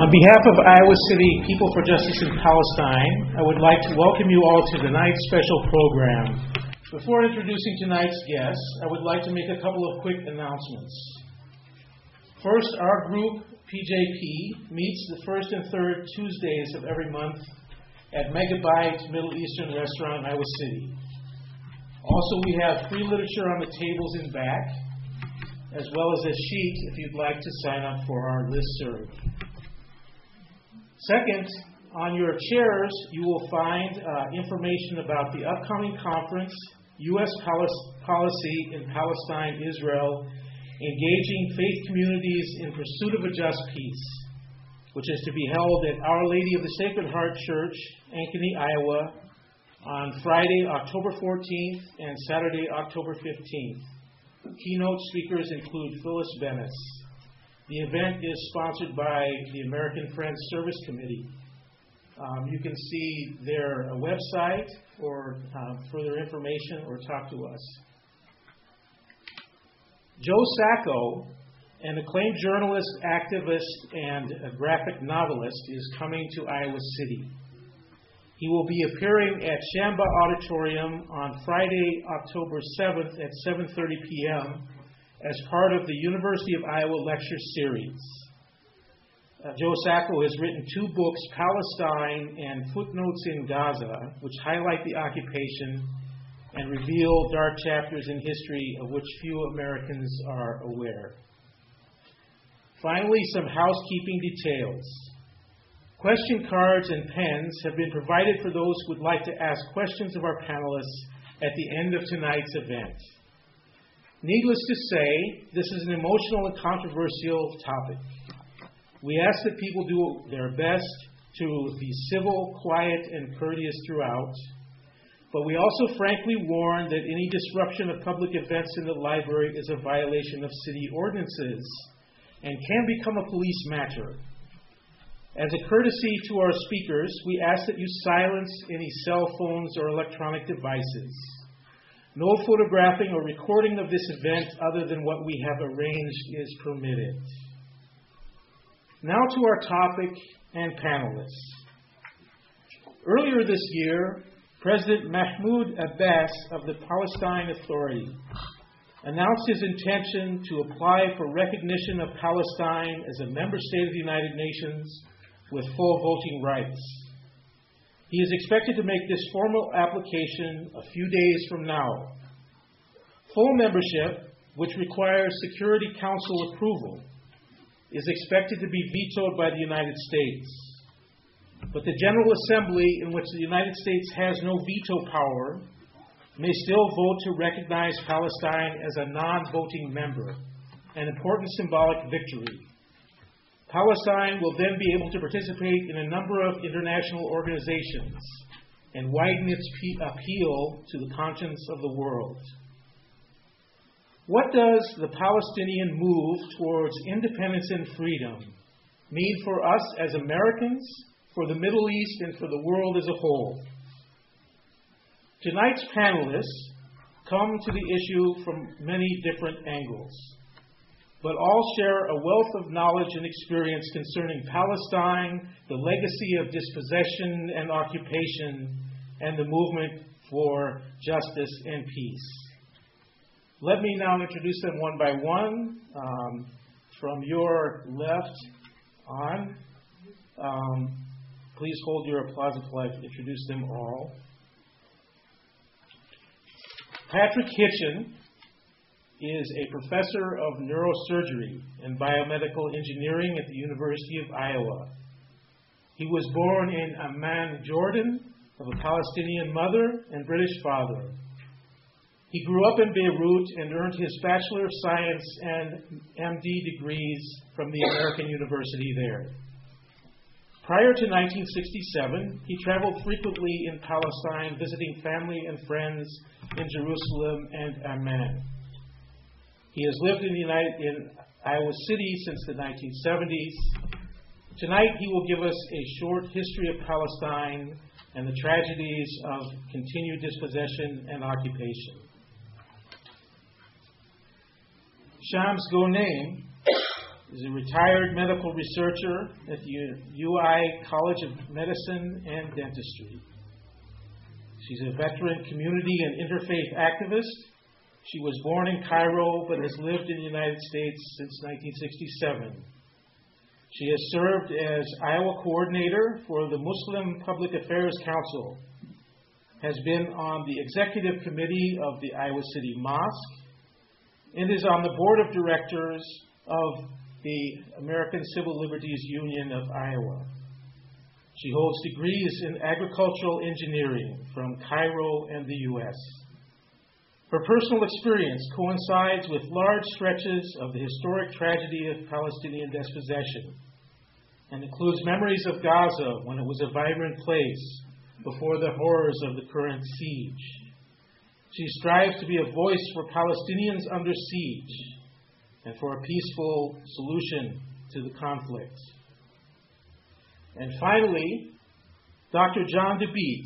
On behalf of Iowa City People for Justice in Palestine, I would like to welcome you all to tonight's special program. Before introducing tonight's guests, I would like to make a couple of quick announcements. First, our group, PJP, meets the first and third Tuesdays of every month at Megabyte Middle Eastern Restaurant in Iowa City. Also, we have free literature on the tables in back, as well as a sheet if you'd like to sign up for our listserv. Second, on your chairs, you will find information about the upcoming conference, U.S. Policy in Palestine, Israel, Engaging Faith Communities in Pursuit of a Just Peace, which is to be held at Our Lady of the Sacred Heart Church, Ankeny, Iowa, on Friday, October 14th and Saturday, October 15th. Keynote speakers include Phyllis Bennis. The event is sponsored by the American Friends Service Committee. You can see their website for further information or talk to us. Joe Sacco, an acclaimed journalist, activist, and a graphic novelist, is coming to Iowa City. He will be appearing at Shamba Auditorium on Friday, October 7th at 7:30 p.m. as part of the University of Iowa Lecture Series. Joe Sacco has written 2 books, Palestine and Footnotes in Gaza, which highlight the occupation and reveal dark chapters in history of which few Americans are aware. Finally, some housekeeping details. Question cards and pens have been provided for those who would like to ask questions of our panelists at the end of tonight's event. Needless to say, this is an emotional and controversial topic. We ask that people do their best to be civil, quiet, and courteous throughout, but we also frankly warn that any disruption of public events in the library is a violation of city ordinances and can become a police matter. As a courtesy to our speakers, we ask that you silence any cell phones or electronic devices. No photographing or recording of this event other than what we have arranged is permitted. Now to our topic and panelists. Earlier this year, President Mahmoud Abbas of the Palestine Authority announced his intention to apply for recognition of Palestine as a member state of the United Nations with full voting rights. He is expected to make this formal application a few days from now. Full membership, which requires Security Council approval, is expected to be vetoed by the United States. But the General Assembly, in which the United States has no veto power, may still vote to recognize Palestine as a non-voting member, an important symbolic victory. Palestine will then be able to participate in a number of international organizations and widen its appeal to the conscience of the world. What does the Palestinian move towards independence and freedom mean for us as Americans, for the Middle East, and for the world as a whole? Tonight's panelists come to the issue from many different angles, but all share a wealth of knowledge and experience concerning Palestine, the legacy of dispossession and occupation, and the movement for justice and peace. Let me now introduce them one by one. From your left on, please hold your applause until I introduce them all. Patrick Hitchen is a professor of neurosurgery and biomedical engineering at the University of Iowa. He was born in Amman, Jordan, of a Palestinian mother and British father. He grew up in Beirut and earned his Bachelor of Science and MD degrees from the American University there. Prior to 1967, he traveled frequently in Palestine, visiting family and friends in Jerusalem and Amman. He has lived in Iowa City since the 1970s. Tonight, he will give us a short history of Palestine and the tragedies of continued dispossession and occupation. Shams Ghonaim is a retired medical researcher at the UI College of Medicine and Dentistry. She's a veteran community and interfaith activist. She was born in Cairo but has lived in the United States since 1967. She has served as Iowa coordinator for the Muslim Public Affairs Council, has been on the executive committee of the Iowa City Mosque, and is on the board of directors of the American Civil Liberties Union of Iowa. She holds degrees in agricultural engineering from Cairo and the U.S. Her personal experience coincides with large stretches of the historic tragedy of Palestinian dispossession and includes memories of Gaza when it was a vibrant place before the horrors of the current siege. She strives to be a voice for Palestinians under siege and for a peaceful solution to the conflict. And finally, Dr. John DeBeat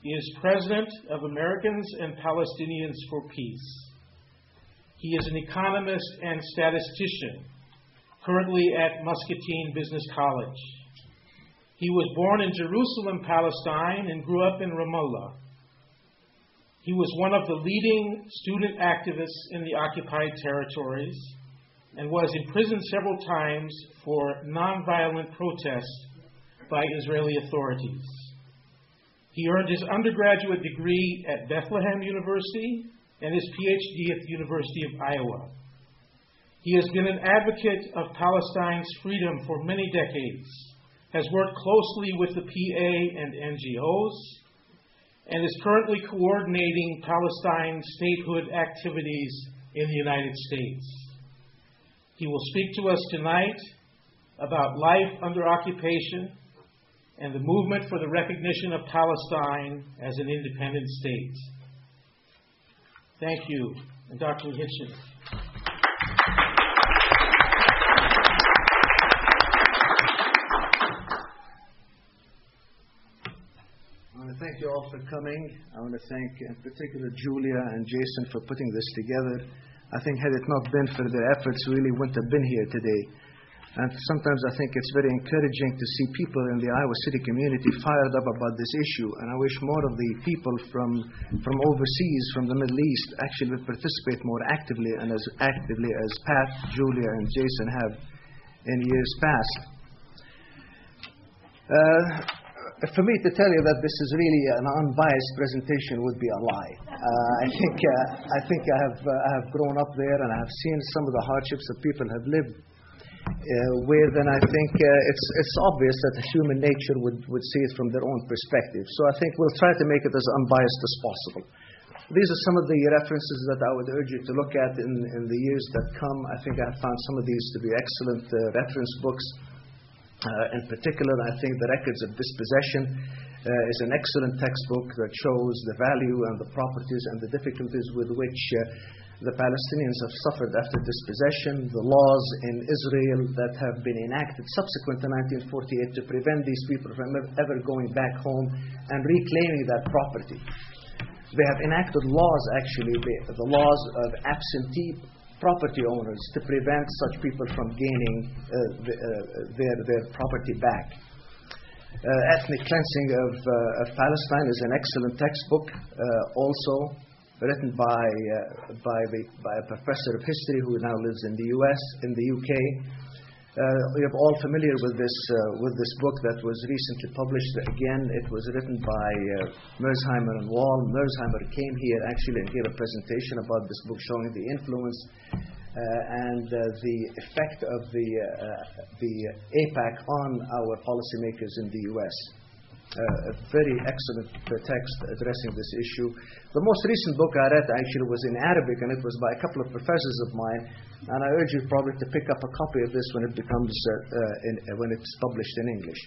is President of Americans and Palestinians for Peace. He is an economist and statistician, currently at Muscatine Business College. He was born in Jerusalem, Palestine, and grew up in Ramallah. He was one of the leading student activists in the occupied territories and was imprisoned several times for nonviolent protests by Israeli authorities. He earned his undergraduate degree at Bethlehem University and his PhD at the University of Iowa. He has been an advocate of Palestine's freedom for many decades, has worked closely with the PA and NGOs, and is currently coordinating Palestine statehood activities in the United States. He will speak to us tonight about life under occupation and the movement for the recognition of Palestine as an independent state. Thank you. And Dr. Hitchens. I want to thank you all for coming. I want to thank in particular Julia and Jason for putting this together. I think had it not been for their efforts, we really wouldn't have been here today. And sometimes I think it's very encouraging to see people in the Iowa City community fired up about this issue. And I wish more of the people from overseas, from the Middle East, actually would participate more actively and as actively as Pat, Julia, and Jason have in years past. For me to tell you that this is really an unbiased presentation would be a lie. I think I have grown up there and I have seen some of the hardships that people have lived with, and I think it's obvious that human nature would see it from their own perspective. So I think we'll try to make it as unbiased as possible. These are some of the references that I would urge you to look at in the years that come. I think I have found some of these to be excellent reference books. In particular, I think The Records of Dispossession is an excellent textbook that shows the value and the properties and the difficulties with which the Palestinians have suffered after dispossession, the laws in Israel that have been enacted subsequent to 1948 to prevent these people from ever going back home and reclaiming that property. They have enacted laws, actually, the laws of absentee property owners to prevent such people from gaining their property back. Ethnic Cleansing of Palestine is an excellent textbook, also written by a professor of history who now lives in the UK. You're all familiar with this book that was recently published. Again, it was written by Merzheimer and Wall. Merzheimer came here actually and gave a presentation about this book, showing the influence and the effect of the AIPAC on our policymakers in the U.S. A very excellent text addressing this issue. The most recent book I read actually was in Arabic, and it was by a couple of professors of mine. And I urge you probably to pick up a copy of this when it becomes when it's published in English.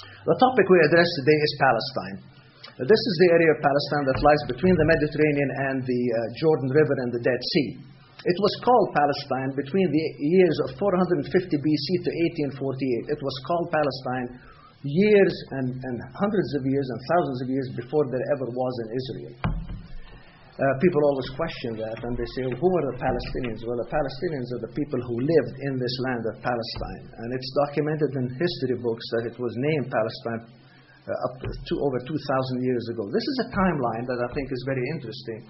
The topic we address today is Palestine. This is the area of Palestine that lies between the Mediterranean and the Jordan River and the Dead Sea. It was called Palestine between the years of 450 BC to 1848. It was called Palestine years and hundreds of years and thousands of years before there ever was an Israel. People always question that, and they say, who are the Palestinians? Well, the Palestinians are the people who lived in this land of Palestine. And it's documented in history books that it was named Palestine up to over 2,000 years ago. This is a timeline that I think is very interesting,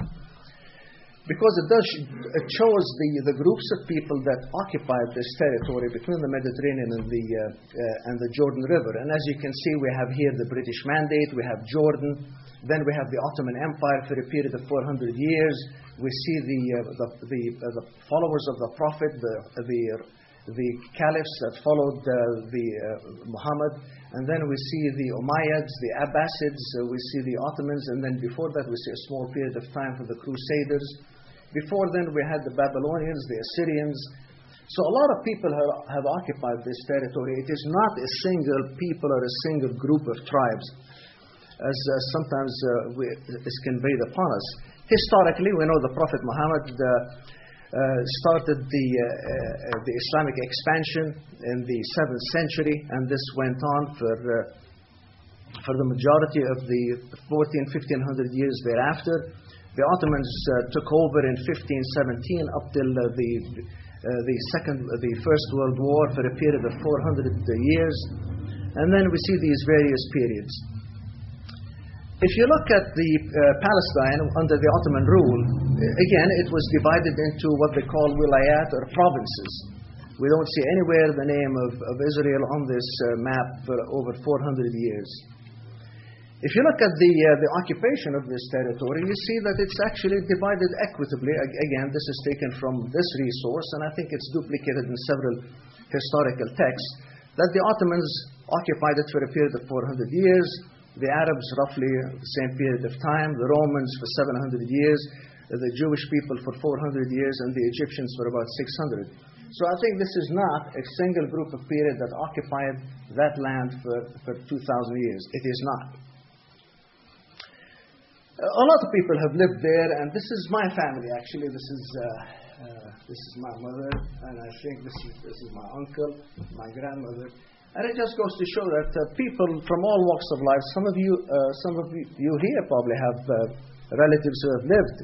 because it shows the groups of people that occupied this territory between the Mediterranean and the Jordan River. And as you can see, we have here the British Mandate, we have Jordan, then we have the Ottoman Empire for a period of 400 years. We see the followers of the Prophet, the caliphs that followed Muhammad, and then we see the Umayyads, the Abbasids, we see the Ottomans, and then before that we see a small period of time for the Crusaders. Before then we had the Babylonians, the Assyrians. So a lot of people have occupied this territory. It is not a single people or a single group of tribes, as sometimes is conveyed upon us. Historically, we know the Prophet Muhammad started the Islamic expansion in the 7th century, and this went on for the majority of the 1500 years thereafter. The Ottomans took over in 1517 up till the First World War for a period of 400 years, and then we see these various periods. If you look at the Palestine under the Ottoman rule, again, it was divided into what they call wilayat, or provinces. We don't see anywhere the name of Israel on this map for over 400 years. If you look at the occupation of this territory, you see that it's actually divided equitably. Again, this is taken from this resource, and I think it's duplicated in several historical texts, that the Ottomans occupied it for a period of 400 years, the Arabs roughly the same period of time, the Romans for 700 years, the Jewish people for 400 years, and the Egyptians for about 600. So I think this is not a single group of period that occupied that land for 2,000 years. It is not. A lot of people have lived there, and this is my family actually. This is my mother, and I think this is my uncle, my grandmother. And it just goes to show that people from all walks of life, some of you here probably have relatives who have lived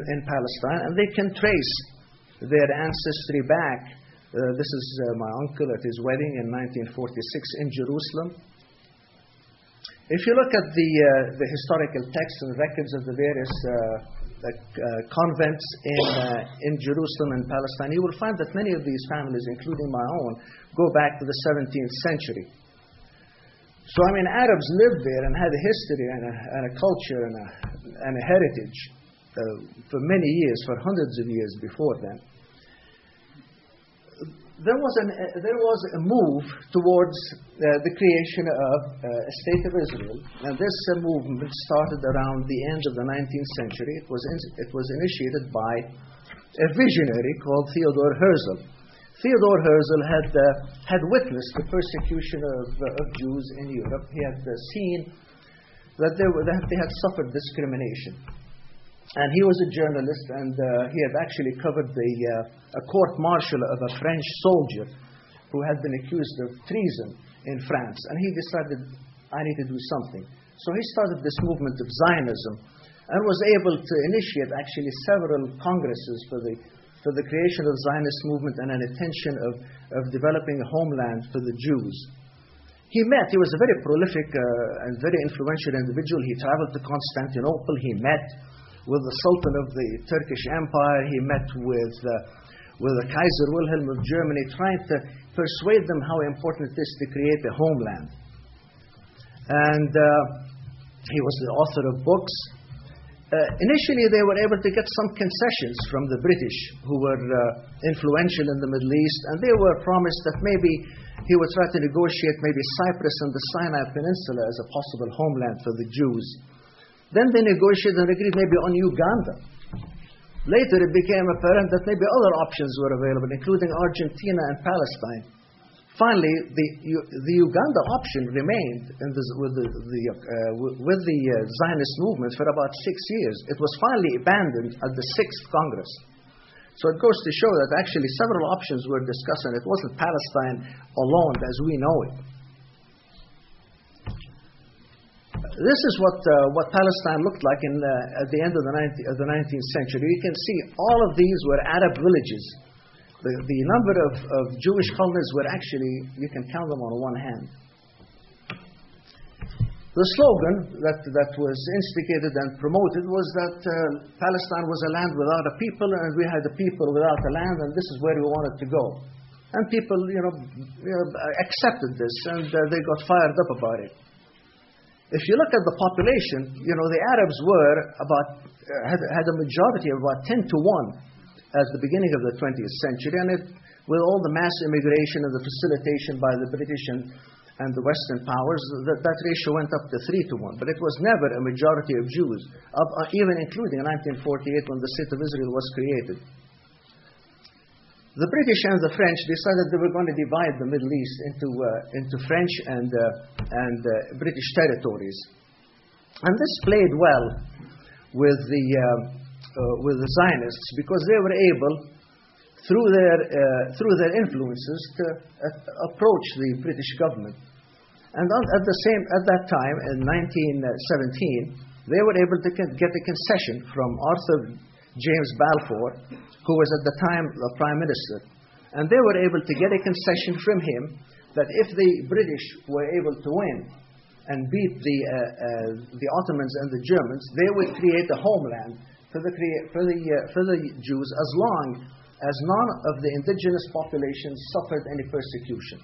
in Palestine, and they can trace their ancestry back. This is my uncle at his wedding in 1946 in Jerusalem. If you look at the historical texts and records of the various convents in Jerusalem and Palestine, you will find that many of these families, including my own, go back to the 17th century. So, I mean, Arabs lived there and had a history and a culture and a heritage for many years, for hundreds of years before then. There was a move towards the creation of a state of Israel, and this movement started around the end of the 19th century. It was initiated by a visionary called Theodor Herzl. Theodor Herzl had witnessed the persecution of Jews in Europe. He had seen that they had suffered discrimination. And he was a journalist, and he had actually covered a court-martial of a French soldier who had been accused of treason in France. And he decided, I need to do something. So he started this movement of Zionism and was able to initiate actually several congresses for the creation of the Zionist movement and an intention of developing a homeland for the Jews. He was a very prolific and very influential individual. He traveled to Constantinople. He met with the Sultan of the Turkish Empire. He met with the Kaiser Wilhelm of Germany, trying to persuade them how important it is to create a homeland. And he was the author of books. Initially, they were able to get some concessions from the British, who were influential in the Middle East, and they were promised that maybe he would try to negotiate maybe Cyprus and the Sinai Peninsula as a possible homeland for the Jews. Then they negotiated and agreed maybe on Uganda. Later it became apparent that maybe other options were available, including Argentina and Palestine. Finally, the Uganda option remained with the Zionist movement for about 6 years. It was finally abandoned at the 6th Congress. So it goes to show that actually several options were discussed, and it wasn't Palestine alone as we know it. This is what Palestine looked like at the end of the 19th century. You can see all of these were Arab villages. The number of Jewish colonies were actually, you can count them on one hand. The slogan that was instigated and promoted was that Palestine was a land without a people, and we had a people without a land, and this is where we wanted to go. And people, accepted this, and they got fired up about it. If you look at the population, the Arabs were had a majority of about 10 to 1 at the beginning of the 20th century, and with all the mass immigration and the facilitation by the British and the Western powers, that ratio went up to 3 to 1. But it was never a majority of Jews, even including 1948 when the State of Israel was created. The British and the French decided they were going to divide the Middle East into French and British territories, and this played well with the Zionists, because they were able, through their influences, to approach the British government. And at that time, in 1917, they were able to get a concession from Arthur James Balfour, who was at the time the Prime Minister. And they were able to get a concession from him that if the British were able to win and beat the Ottomans and the Germans, they would create a homeland for the Jews, as long as none of the indigenous populations suffered any persecution.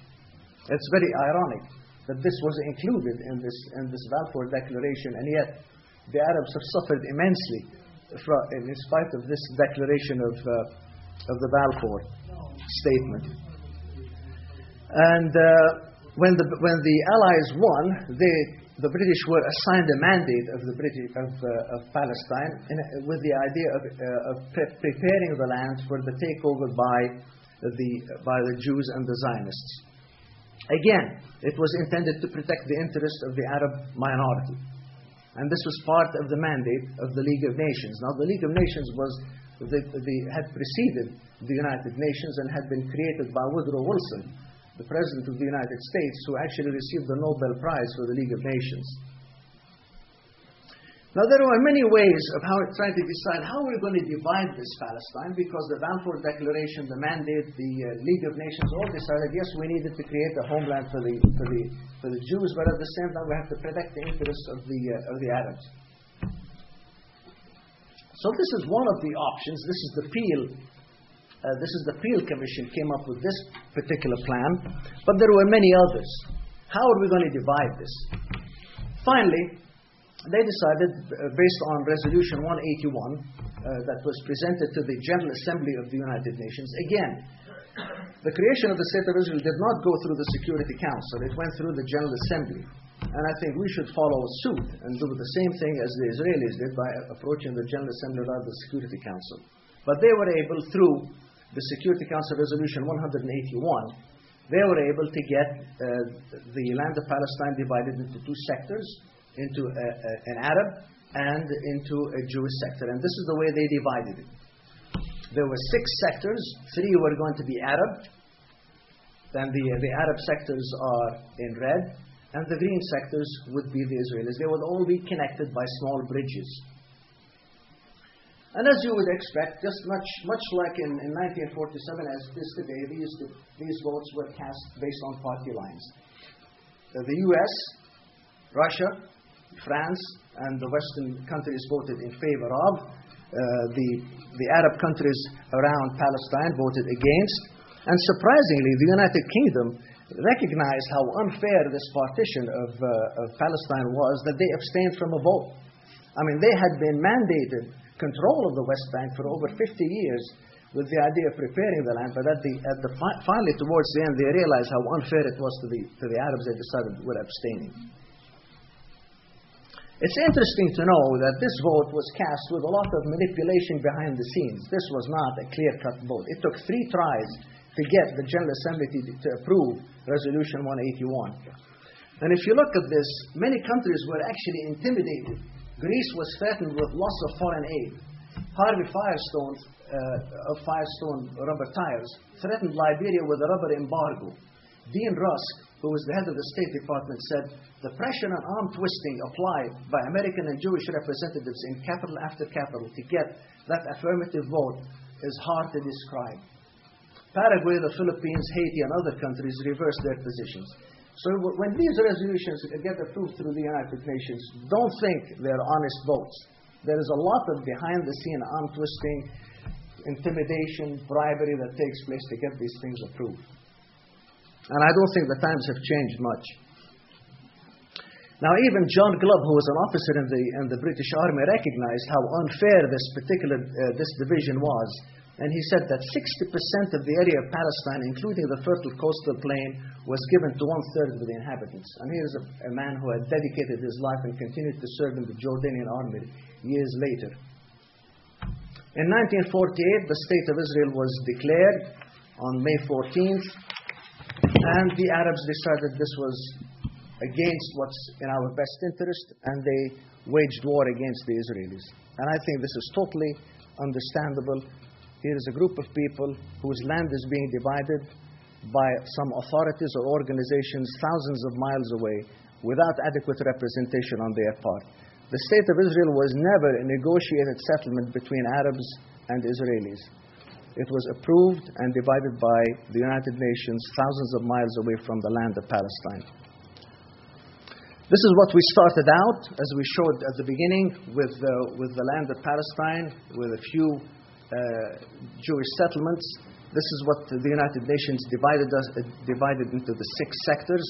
It's very ironic that this was included in this Balfour Declaration, and yet the Arabs have suffered immensely in spite of this declaration of the Balfour statement. And when the Allies won, the British were assigned a mandate of Palestine with the idea of preparing the land for the takeover by the Jews and the Zionists. Again, it was intended to protect the interest of the Arab minority. And this was part of the mandate of the League of Nations. Now, the League of Nations had preceded the United Nations and had been created by Woodrow Wilson, the President of the United States, who actually received the Nobel Prize for the League of Nations. Now, there were many ways of trying to decide how we're going to divide this Palestine, because the Balfour Declaration, the mandate, the League of Nations all decided, yes, we needed to create a homeland for the Jews, but at the same time we have to protect the interests of the Arabs. So this is one of the options. This is the Peel Commission came up with this particular plan, but there were many others. How are we going to divide this? Finally, they decided, based on Resolution 181 that was presented to the General Assembly of the United Nations. Again, the creation of the State of Israel did not go through the Security Council. It went through the General Assembly. And I think we should follow suit and do the same thing as the Israelis did by approaching the General Assembly rather than the Security Council. But they were able, through the Security Council Resolution 181, they were able to get the land of Palestine divided into two sectors, into an Arab and into a Jewish sector. And this is the way they divided it. There were 6 sectors. 3 were going to be Arab. Then the Arab sectors are in red, and the green sectors would be the Israelis. They would all be connected by small bridges. And as you would expect, just much like in 1947 as it is today, these votes were cast based on party lines. The US, Russia, France, and the Western countries voted in favor of. The Arab countries around Palestine voted against. And surprisingly, the United Kingdom recognized how unfair this partition of Palestine was, that they abstained from a vote. I mean, they had been mandated control of the West Bank for over 50 years with the idea of preparing the land, but finally, towards the end, they realized how unfair it was to the Arabs. They decided we're abstaining. It's interesting to know that this vote was cast with a lot of manipulation behind the scenes. This was not a clear-cut vote. It took 3 tries to get the General Assembly to approve Resolution 181. And if you look at this, many countries were actually intimidated. Greece was threatened with loss of foreign aid. Harvey Firestone of Firestone rubber tires threatened Liberia with a rubber embargo. Dean Rusk who was the head of the State Department, said, "The pressure and arm twisting applied by American and Jewish representatives in capital after capital to get that affirmative vote is hard to describe." Paraguay, the Philippines, Haiti, and other countries reversed their positions. So when these resolutions get approved through the United Nations, don't think they're honest votes. There is a lot of behind-the-scene arm twisting, intimidation, bribery that takes place to get these things approved. And I don't think the times have changed much. Now, even John Glubb, who was an officer in the British Army, recognized how unfair this division was. And he said that 60% of the area of Palestine, including the fertile coastal plain, was given to 1/3 of the inhabitants. And here's a man who had dedicated his life and continued to serve in the Jordanian army years later. In 1948, the State of Israel was declared on May 14th, and the Arabs decided this was against what's in our best interest, and they waged war against the Israelis. And I think this is totally understandable. Here is a group of people whose land is being divided by some authorities or organizations thousands of miles away without adequate representation on their part. The State of Israel was never a negotiated settlement between Arabs and Israelis. It was approved and divided by the United Nations thousands of miles away from the land of Palestine. This is what we started out, as we showed at the beginning, with the land of Palestine, with a few Jewish settlements. This is what the United Nations divided into the 6 sectors.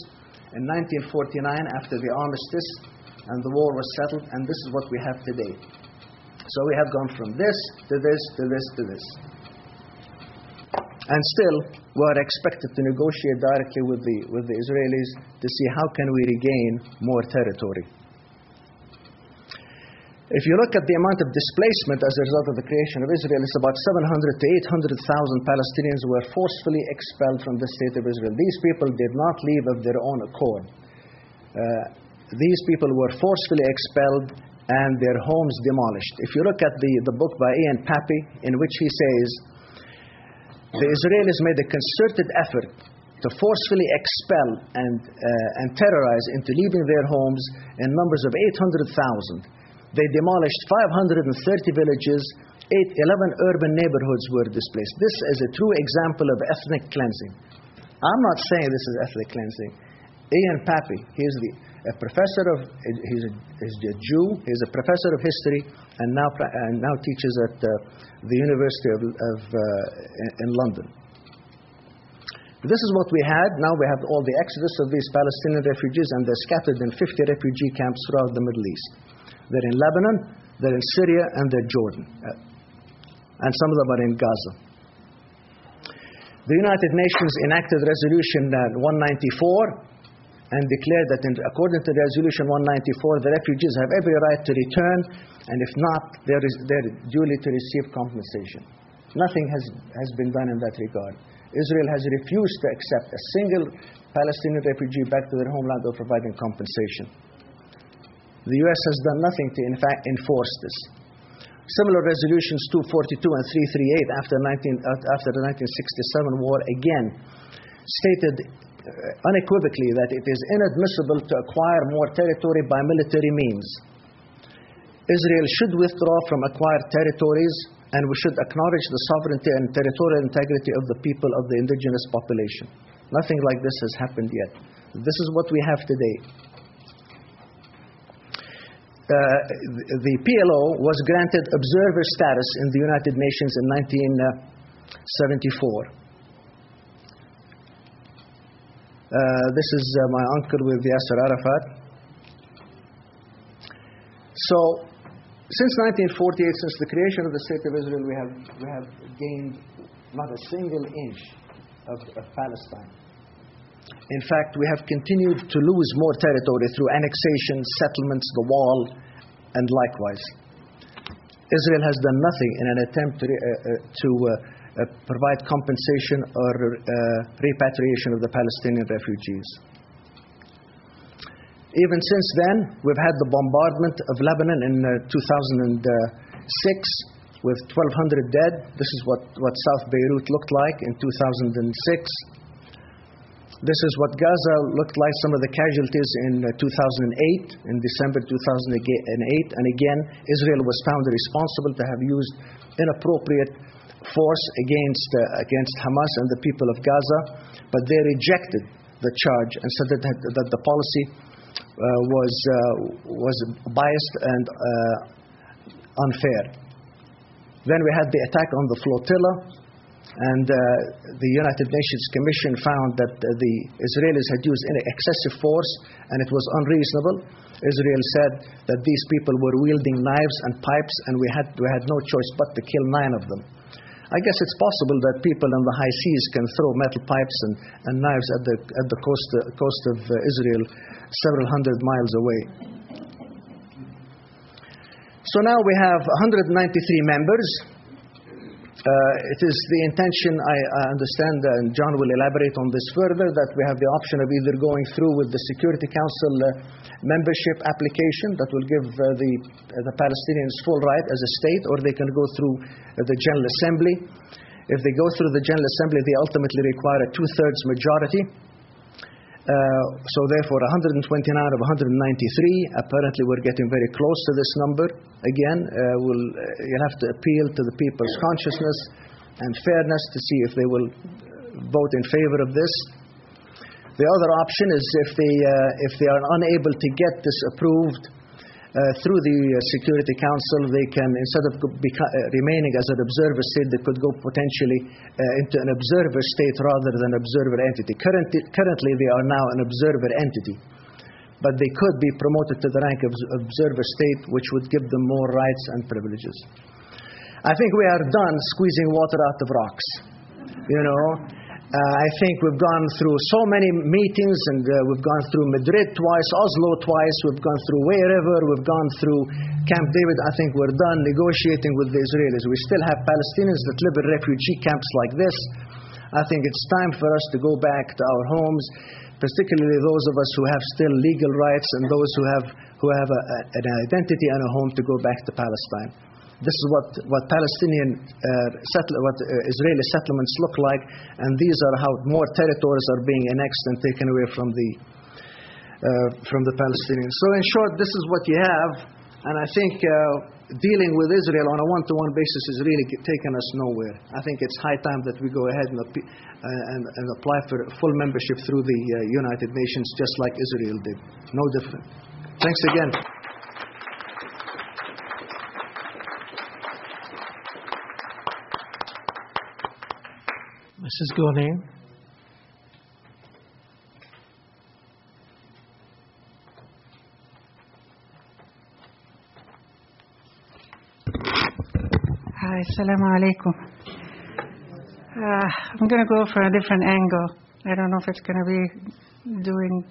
In 1949, after the armistice, and the war was settled, and this is what we have today. So we have gone from this to this to this to this. And still, we are expected to negotiate directly with the Israelis to see how can we regain more territory. If you look at the amount of displacement as a result of the creation of Israel, it's about 700 to 800,000 Palestinians were forcefully expelled from the State of Israel. These people did not leave of their own accord. These people were forcefully expelled and their homes demolished. If you look at the book by Ian Pappy, in which he says, the Israelis made a concerted effort to forcefully expel and terrorize into leaving their homes in numbers of 800,000. They demolished 530 villages, 11 urban neighborhoods were displaced. This is a true example of ethnic cleansing. I'm not saying this is ethnic cleansing. Ian Pappy, he's a professor he's a Jew, he's a professor of history, and now teaches at the University in London. This is what we had. Now we have all the exodus of these Palestinian refugees, and they're scattered in 50 refugee camps throughout the Middle East. They're in Lebanon, they're in Syria, and they're Jordan. And some of them are in Gaza. The United Nations enacted Resolution 194 and declared that according to Resolution 194, the refugees have every right to return, and if not, they're duly to receive compensation. Nothing has been done in that regard. Israel has refused to accept a single Palestinian refugee back to their homeland or providing compensation. The U.S. has done nothing to, in fact, enforce this. Similar resolutions 242 and 338 after the 1967 war again stated unequivocally that it is inadmissible to acquire more territory by military means. Israel should withdraw from acquired territories, and we should acknowledge the sovereignty and territorial integrity of the people of the indigenous population. Nothing like this has happened yet. This is what we have today. The PLO was granted observer status in the United Nations in 1974. This is my uncle with Yasser Arafat. So, since 1948, since the creation of the State of Israel, we have gained not a single inch of Palestine. In fact, we have continued to lose more territory through annexation, settlements, the wall, and likewise. Israel has done nothing in an attempt to provide compensation or repatriation of the Palestinian refugees. Even since then, we've had the bombardment of Lebanon in 2006 with 1,200 dead. This is what South Beirut looked like in 2006. This is what Gaza looked like, some of the casualties in 2008, in December 2008. And again, Israel was found responsible to have used inappropriate force against Hamas and the people of Gaza. But they rejected the charge and said that the policy was biased and unfair. Then we had the attack on the flotilla, and the United Nations Commission found that the Israelis had used excessive force and it was unreasonable. Israel said that these people were wielding knives and pipes, and we had no choice but to kill 9 of them. I guess it's possible that people in the high seas can throw metal pipes and knives at the coast of Israel, several hundred miles away. So now we have 193 members. It is the intention, I understand, and John will elaborate on this further, that we have the option of either going through with the Security Council membership application that will give the Palestinians full right as a state, or they can go through the General Assembly. If they go through the General Assembly, they ultimately require a 2/3 majority. So therefore, 129 of 193. Apparently, we're getting very close to this number. Again, you'll have to appeal to the people's consciousness and fairness to see if they will vote in favor of this. The other option is if they are unable to get this approved through the Security Council, they can, instead of remaining as an observer state, they could go potentially into an observer state rather than observer entity. Currently, they are now an observer entity, but they could be promoted to the rank of observer state, which would give them more rights and privileges. I think we are done squeezing water out of rocks. I think we've gone through so many meetings, and we've gone through Madrid twice, Oslo twice, we've gone through wherever, we've gone through Camp David. I think we're done negotiating with the Israelis. We still have Palestinians that live in refugee camps like this. I think it's time for us to go back to our homes, particularly those of us who have still legal rights and those who have an identity and a home to go back to Palestine. This is what Palestinian what Israeli settlements look like, and these are how more territories are being annexed and taken away from the Palestinians. So in short, this is what you have, and I think dealing with Israel on a one-to-one basis is really taking us nowhere. I think it's high time that we go ahead and apply for full membership through the United Nations, just like Israel did. No different. Thanks again. Mrs. Gurney. Hi, assalamu alaikum. I'm going to go for a different angle. I don't know if it's going to be doing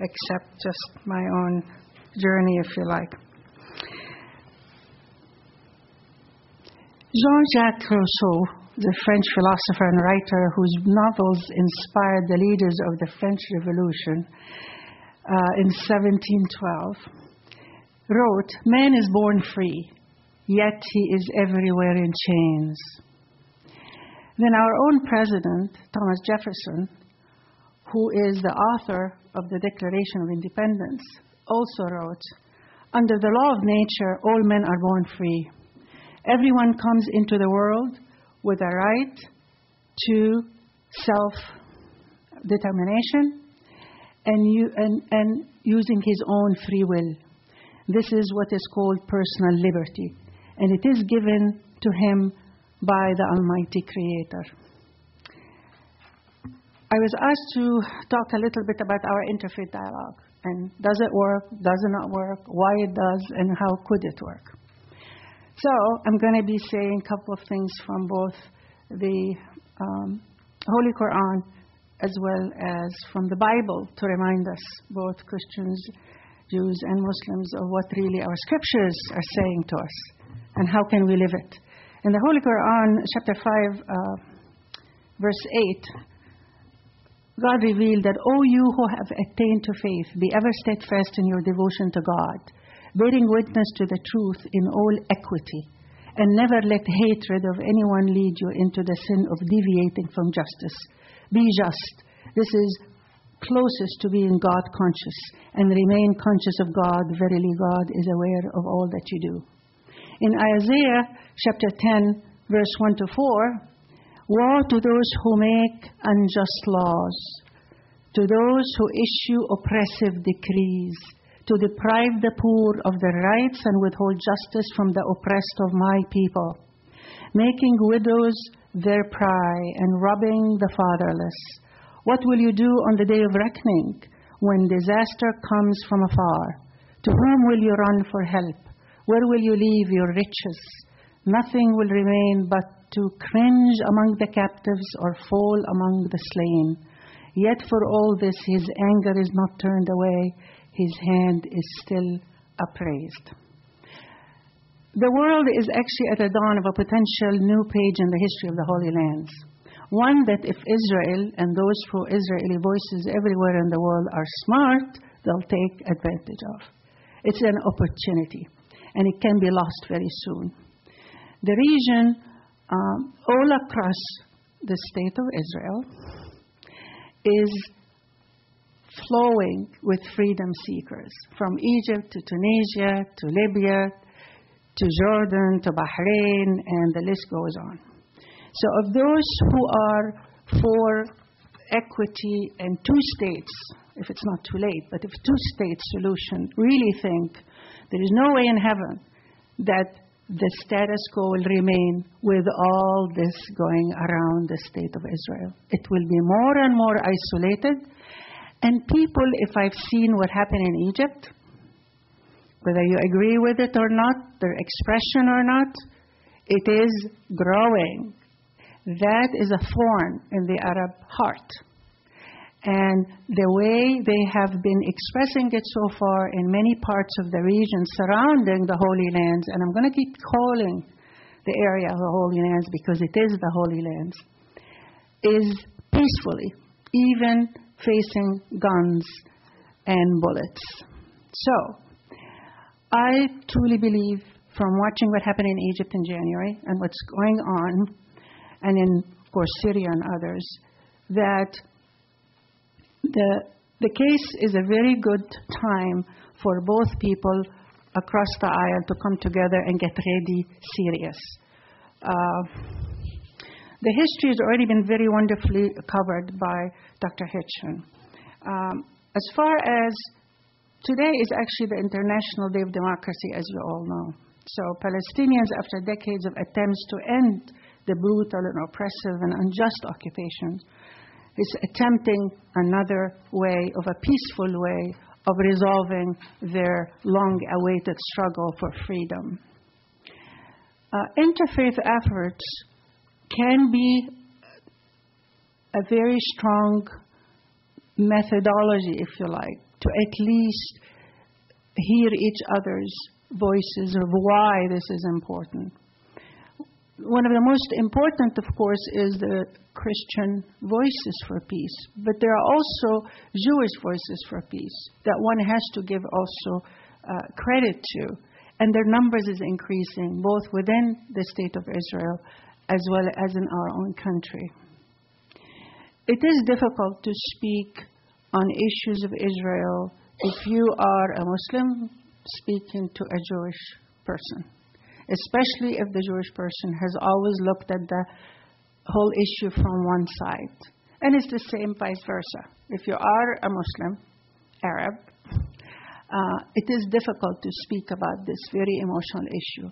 except just my own journey, if you like. Jean-Jacques Rousseau, the French philosopher and writer whose novels inspired the leaders of the French Revolution in 1712, wrote, "Man is born free, yet he is everywhere in chains." Then our own president, Thomas Jefferson, who is the author of the Declaration of Independence, also wrote, "Under the law of nature, all men are born free. Everyone comes into the world with a right to self-determination and using his own free will. This is what is called personal liberty, and it is given to him by the Almighty Creator." I was asked to talk a little bit about our interfaith dialogue, and does it work, does it not work, why it does, and how could it work. So I'm going to be saying a couple of things from both the Holy Quran as well as from the Bible to remind us, both Christians, Jews, and Muslims, of what really our scriptures are saying to us and how can we live it. In the Holy Quran, chapter 5, verse 8, God revealed that, "O you who have attained to faith, be ever steadfast in your devotion to God, bearing witness to the truth in all equity, and never let hatred of anyone lead you into the sin of deviating from justice. Be just." This is closest to being God conscious and remain conscious of God. Verily, God is aware of all that you do. In Isaiah chapter 10, verse 1 to 4, woe to those who make unjust laws, to those who issue oppressive decrees, to deprive the poor of their rights and withhold justice from the oppressed of my people, making widows their prey and robbing the fatherless. What will you do on the day of reckoning, when disaster comes from afar? To whom will you run for help? Where will you leave your riches? Nothing will remain but to cringe among the captives or fall among the slain. Yet for all this his anger is not turned away, his hand is still upraised. The world is actually at the dawn of a potential new page in the history of the Holy Lands. One that if Israel and those pro-Israeli voices everywhere in the world are smart, they'll take advantage of. It's an opportunity, and it can be lost very soon. The region all across the state of Israel is flowing with freedom seekers, from Egypt to Tunisia to Libya to Jordan to Bahrain, and the list goes on. So of those who are for equity and two states, if it's not too late, but if two-state solution really think there is no way in heaven that the status quo will remain with all this going around the state of Israel. It will be more and more isolated. And people, if I've seen what happened in Egypt, whether you agree with it or not, their expression or not, it is growing. That is a thorn in the Arab heart. And the way they have been expressing it so far in many parts of the region surrounding the Holy Lands, and I'm going to keep calling the area of the Holy Lands because it is the Holy Lands, is peacefully, even facing guns and bullets. So, I truly believe, from watching what happened in Egypt in January and what's going on, and in, of course, Syria and others, that the case is a very good time for both people across the aisle to come together and get really serious. The history has already been very wonderfully covered by Dr. Hitchen. As far as today is actually the International Day of Democracy, as you all know. So Palestinians, after decades of attempts to end the brutal and oppressive and unjust occupation, is attempting another way, of a peaceful way, of resolving their long-awaited struggle for freedom. Interfaith efforts can be a very strong methodology, if you like, to at least hear each other's voices of why this is important. One of the most important, of course, is the Christian voices for peace. But there are also Jewish voices for peace that one has to give also credit to. And their numbers is increasing, both within the state of Israel as well as in our own country. It is difficult to speak on issues of Israel if you are a Muslim speaking to a Jewish person, especially if the Jewish person has always looked at the whole issue from one side. And it's the same vice versa. If you are a Muslim, Arab, it is difficult to speak about this very emotional issue.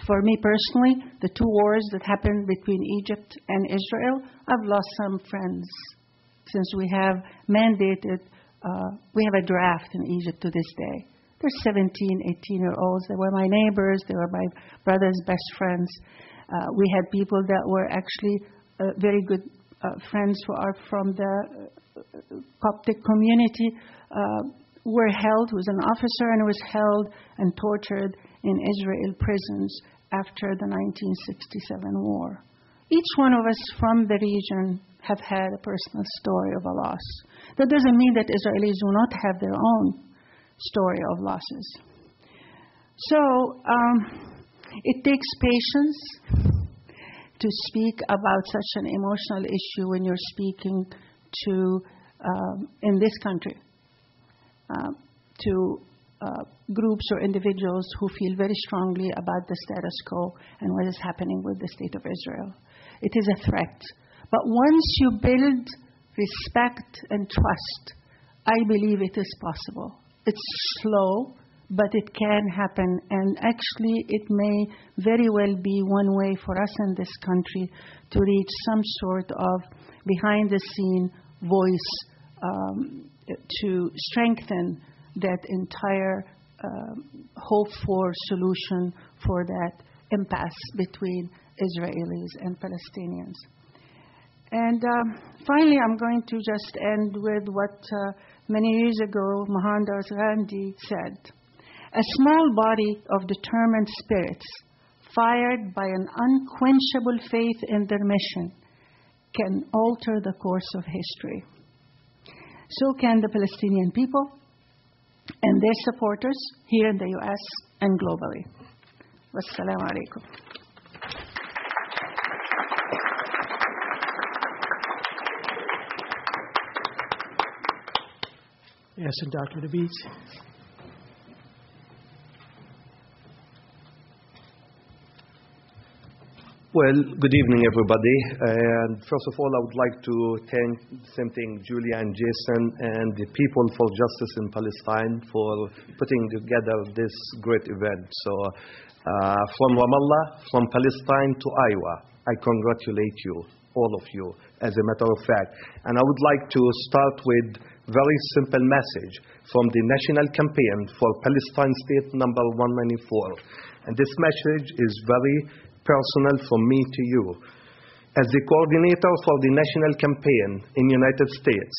For me personally, the two wars that happened between Egypt and Israel, I've lost some friends since we have mandated, we have a draft in Egypt to this day. They're 17, 18-year-olds. They were my neighbors. They were my brother's best friends. We had people that were actually very good friends who are from the Coptic community, were held, was an officer, and was held and tortured in Israel prisons after the 1967 war. Each one of us from the region have had a personal story of a loss. That doesn't mean that Israelis do not have their own story of losses. So it takes patience to speak about such an emotional issue when you're speaking to in this country to groups or individuals who feel very strongly about the status quo and what is happening with the State of Israel. It is a threat. But once you build respect and trust, I believe it is possible. It's slow, but it can happen. And actually, it may very well be one way for us in this country to reach some sort of behind-the-scene voice to strengthen that entire hope-for solution for that impasse between Israelis and Palestinians. And finally, I'm going to just end with what many years ago Mohandas Gandhi said. A small body of determined spirits, fired by an unquenchable faith in their mission, can alter the course of history. So can the Palestinian people and their supporters here in the U.S. and globally. Wassalamu alaikum. Yes, and Dr. DeBeats. Well, good evening, everybody. And first of all, I would like to thank Julia and Jason and the People for Justice in Palestine for putting together this great event. So, from Ramallah, from Palestine to Iowa, I congratulate you, all of you, as a matter of fact. And I would like to start with a very simple message from the National Campaign for Palestine State number 194. And this message is very personal from me to you. As the coordinator for the national campaign in the United States,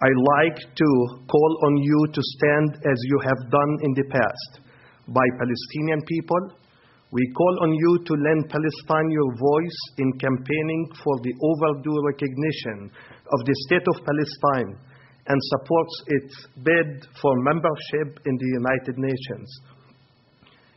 I like to call on you to stand as you have done in the past. By Palestinian people, we call on you to lend Palestine your voice in campaigning for the overdue recognition of the State of Palestine and supports its bid for membership in the United Nations.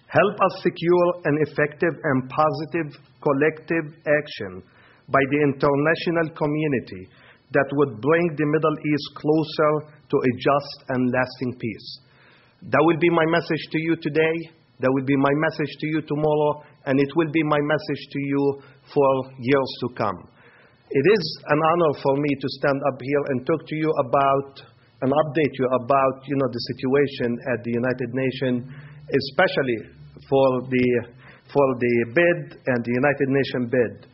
Help us secure an effective and positive collective action by the international community that would bring the Middle East closer to a just and lasting peace. That will be my message to you today. That will be my message to you tomorrow. And it will be my message to you for years to come. It is an honor for me to stand up here and talk to you about and update you about, the situation at the United Nations, especially for the bid and the United Nations bid.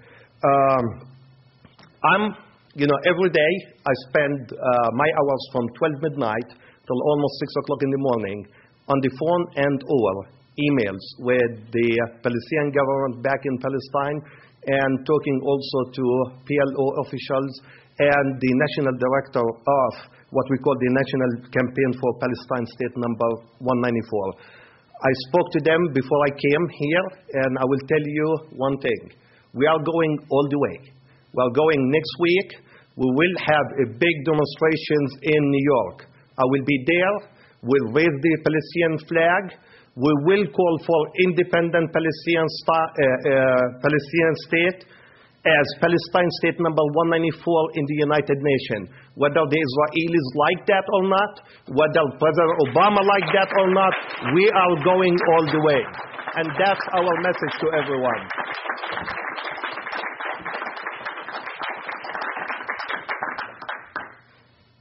Every day I spend my hours from 12 midnight till almost 6 o'clock in the morning on the phone and or emails with the Palestinian government back in Palestine and talking also to PLO officials and the national director of what we call the National Campaign for Palestine State number 194. I spoke to them before I came here, and I will tell you one thing. We are going all the way. We are going next week. We will have a big demonstrations in New York. I will be there. We'll raise the Palestinian flag. We will call for independent Palestinian state as Palestine State number 194 in the United Nations. Whether the Israelis like that or not, whether President Obama like that or not, we are going all the way. And that's our message to everyone.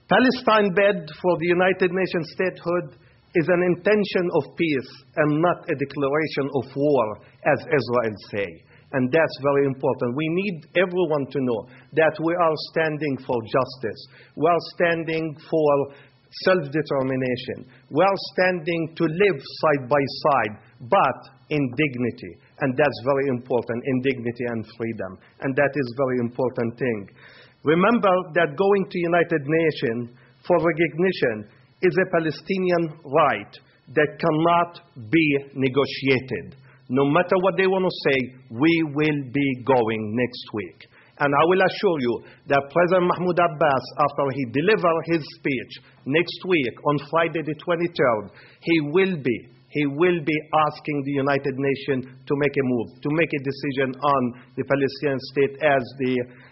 Palestine bid for the United Nations statehood is an intention of peace and not a declaration of war, as Israel say. And that's very important. We need everyone to know that we are standing for justice. We are standing for self-determination. We are standing to live side by side, but in dignity. And that's very important, in dignity and freedom. And that is a very important thing. Remember that going to United Nations for recognition is a Palestinian right that cannot be negotiated. No matter what they want to say, we will be going next week. And I will assure you that President Mahmoud Abbas, after he delivers his speech next week on Friday the 23rd, he will be he will be asking the United Nations to make a move, to make a decision on the Palestinian state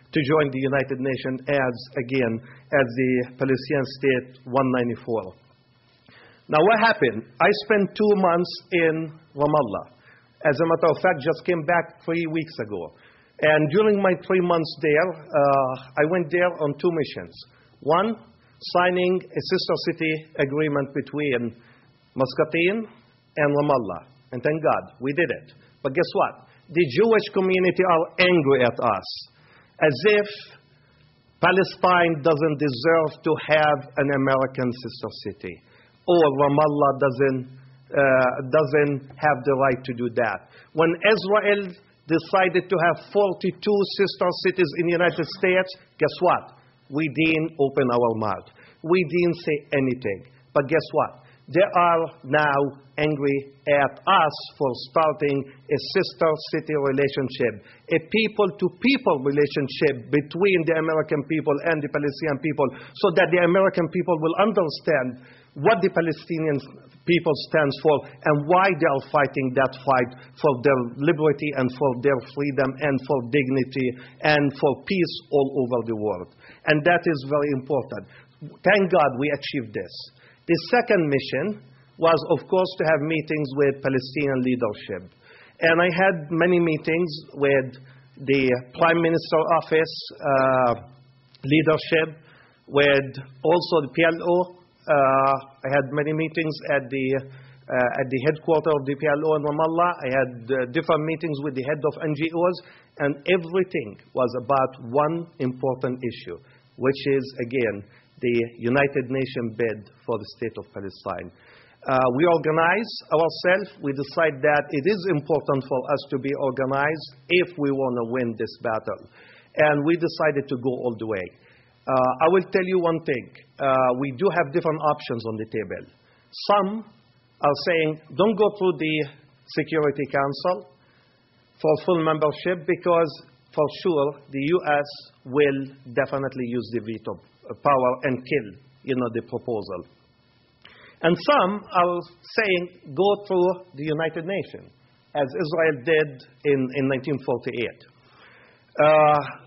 to join the United Nations as the Palestinian state 194. Now what happened? I spent 2 months in Ramallah. As a matter of fact, just came back 3 weeks ago. And during my 3 months there, I went there on 2 missions. One, signing a sister city agreement between Muscatine and Ramallah. And thank God, we did it. But guess what? The Jewish community are angry at us, as if Palestine doesn't deserve to have an American sister city, or Ramallah doesn't have the right to do that. When Israel decided to have 42 sister cities in the United States, guess what? We didn't open our mouth. We didn't say anything. But guess what? They are now angry at us for starting a sister city relationship, a people-to-people relationship between the American people and the Palestinian people, so that the American people will understand what the Palestinian people stands for and why they are fighting that fight for their liberty and for their freedom and for dignity and for peace all over the world. And that is very important. Thank God we achieved this. The second mission was, of course, to have meetings with Palestinian leadership. And I had many meetings with the Prime Minister's office leadership, with also the PLO. I had many meetings at the headquarters of the PLO in Ramallah. I had different meetings with the head of NGOs, and everything was about one important issue, which is, again, the United Nations bid for the state of Palestine. We organize ourselves. We decide that it is important for us to be organized if we want to win this battle. And we decided to go all the way. I will tell you one thing. We do have different options on the table. Some are saying, don't go through the Security Council for full membership, because for sure the U.S. will definitely use the veto power and kill, the proposal. And some are saying, go through the United Nations, as Israel did in 1948.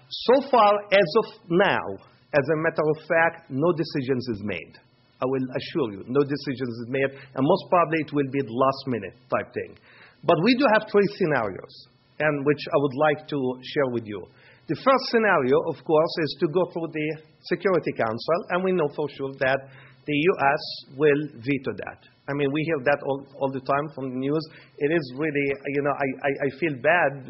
So far, as of now, as a matter of fact, no decisions is made. I will assure you, no decisions is made, and most probably it will be the last minute type thing. But we do have 3 scenarios, and which I would like to share with you. The first scenario, of course, is to go through the Security Council, and we know for sure that the U.S. will veto that. I mean, we hear that all the time from the news. It is really, I feel bad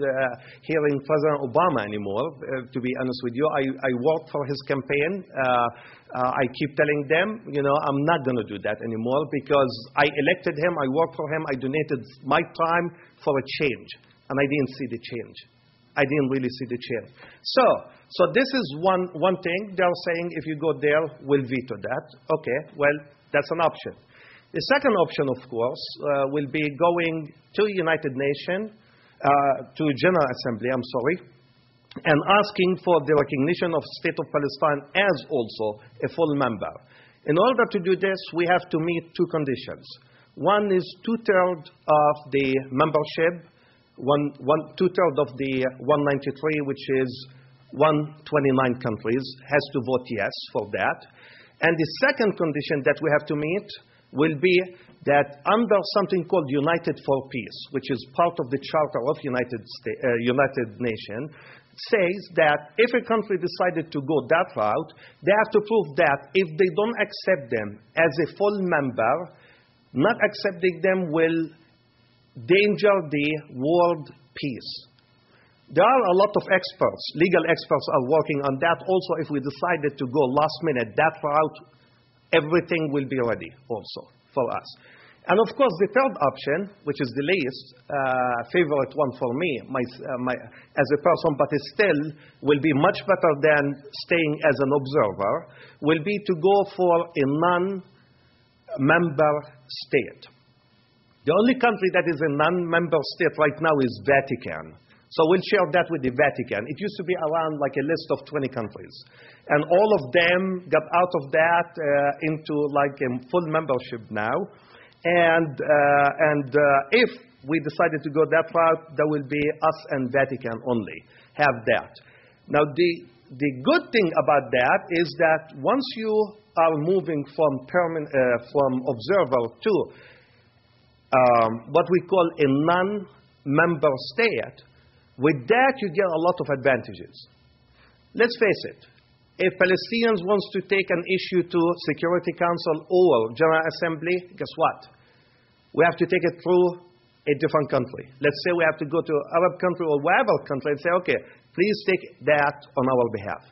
hearing President Obama anymore, to be honest with you. I worked for his campaign. I keep telling them, I'm not going to do that anymore, because I elected him, I worked for him, I donated my time for a change, and I didn't see the change. I didn't really see the change. So this is one thing. They're saying if you go there, we'll veto that. Okay, well, that's an option. The second option, of course, will be going to United Nations, to General Assembly, and asking for the recognition of State of Palestine as also a full member. In order to do this, we have to meet 2 conditions. One is 2/3 of the membership, 2/3 of the 193, which is 129 countries, has to vote yes for that. And the second condition that we have to meet will be that under something called United for Peace, which is part of the Charter of United Nations, says that if a country decided to go that route, they have to prove that if they don't accept them as a full member, not accepting them will danger the world peace. There are a lot of experts, legal experts are working on that. Also, if we decided to go last minute that route, everything will be ready also for us. And of course, the third option, which is the least favorite one for me as a person, but it still will be much better than staying as an observer, will be to go for a non-member state. The only country that is a non-member state right now is Vatican. So we'll share that with the Vatican. It used to be around like a list of 20 countries. And all of them got out of that into like a full membership now. And if we decided to go that route, there will be us and Vatican only have that. Now, the good thing about that is that once you are moving from observer to what we call a non-member state, with that you get a lot of advantages. Let's face it. If Palestinians wants to take an issue to Security Council or General Assembly, guess what? We have to take it through a different country. Let's say we have to go to an Arab country or whatever country and say, okay, please take that on our behalf.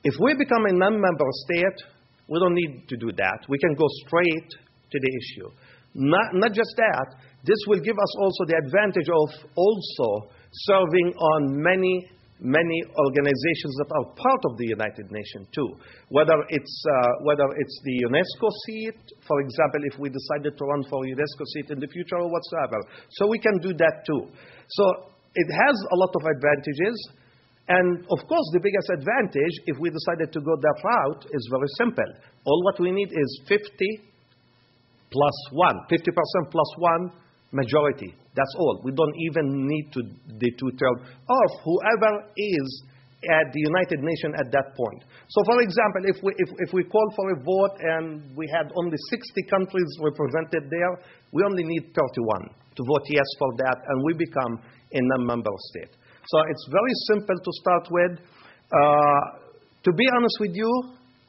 If we become a non-member state, we don't need to do that. We can go straight to the issue. Not just that, this will give us also the advantage of also serving on many organizations that are part of the United Nations too. Whether it's the UNESCO seat, for example, if we decided to run for UNESCO seat in the future or whatsoever. So we can do that too. So it has a lot of advantages. And of course, the biggest advantage, if we decided to go that route, is very simple. All what we need is 50% plus one majority. That's all. We don't even need the two-thirds of whoever is at the United Nations at that point. So, for example, if we call for a vote and we had only 60 countries represented there, we only need 31 to vote yes for that, and we become a non-member state. So it's very simple to start with. To be honest with you,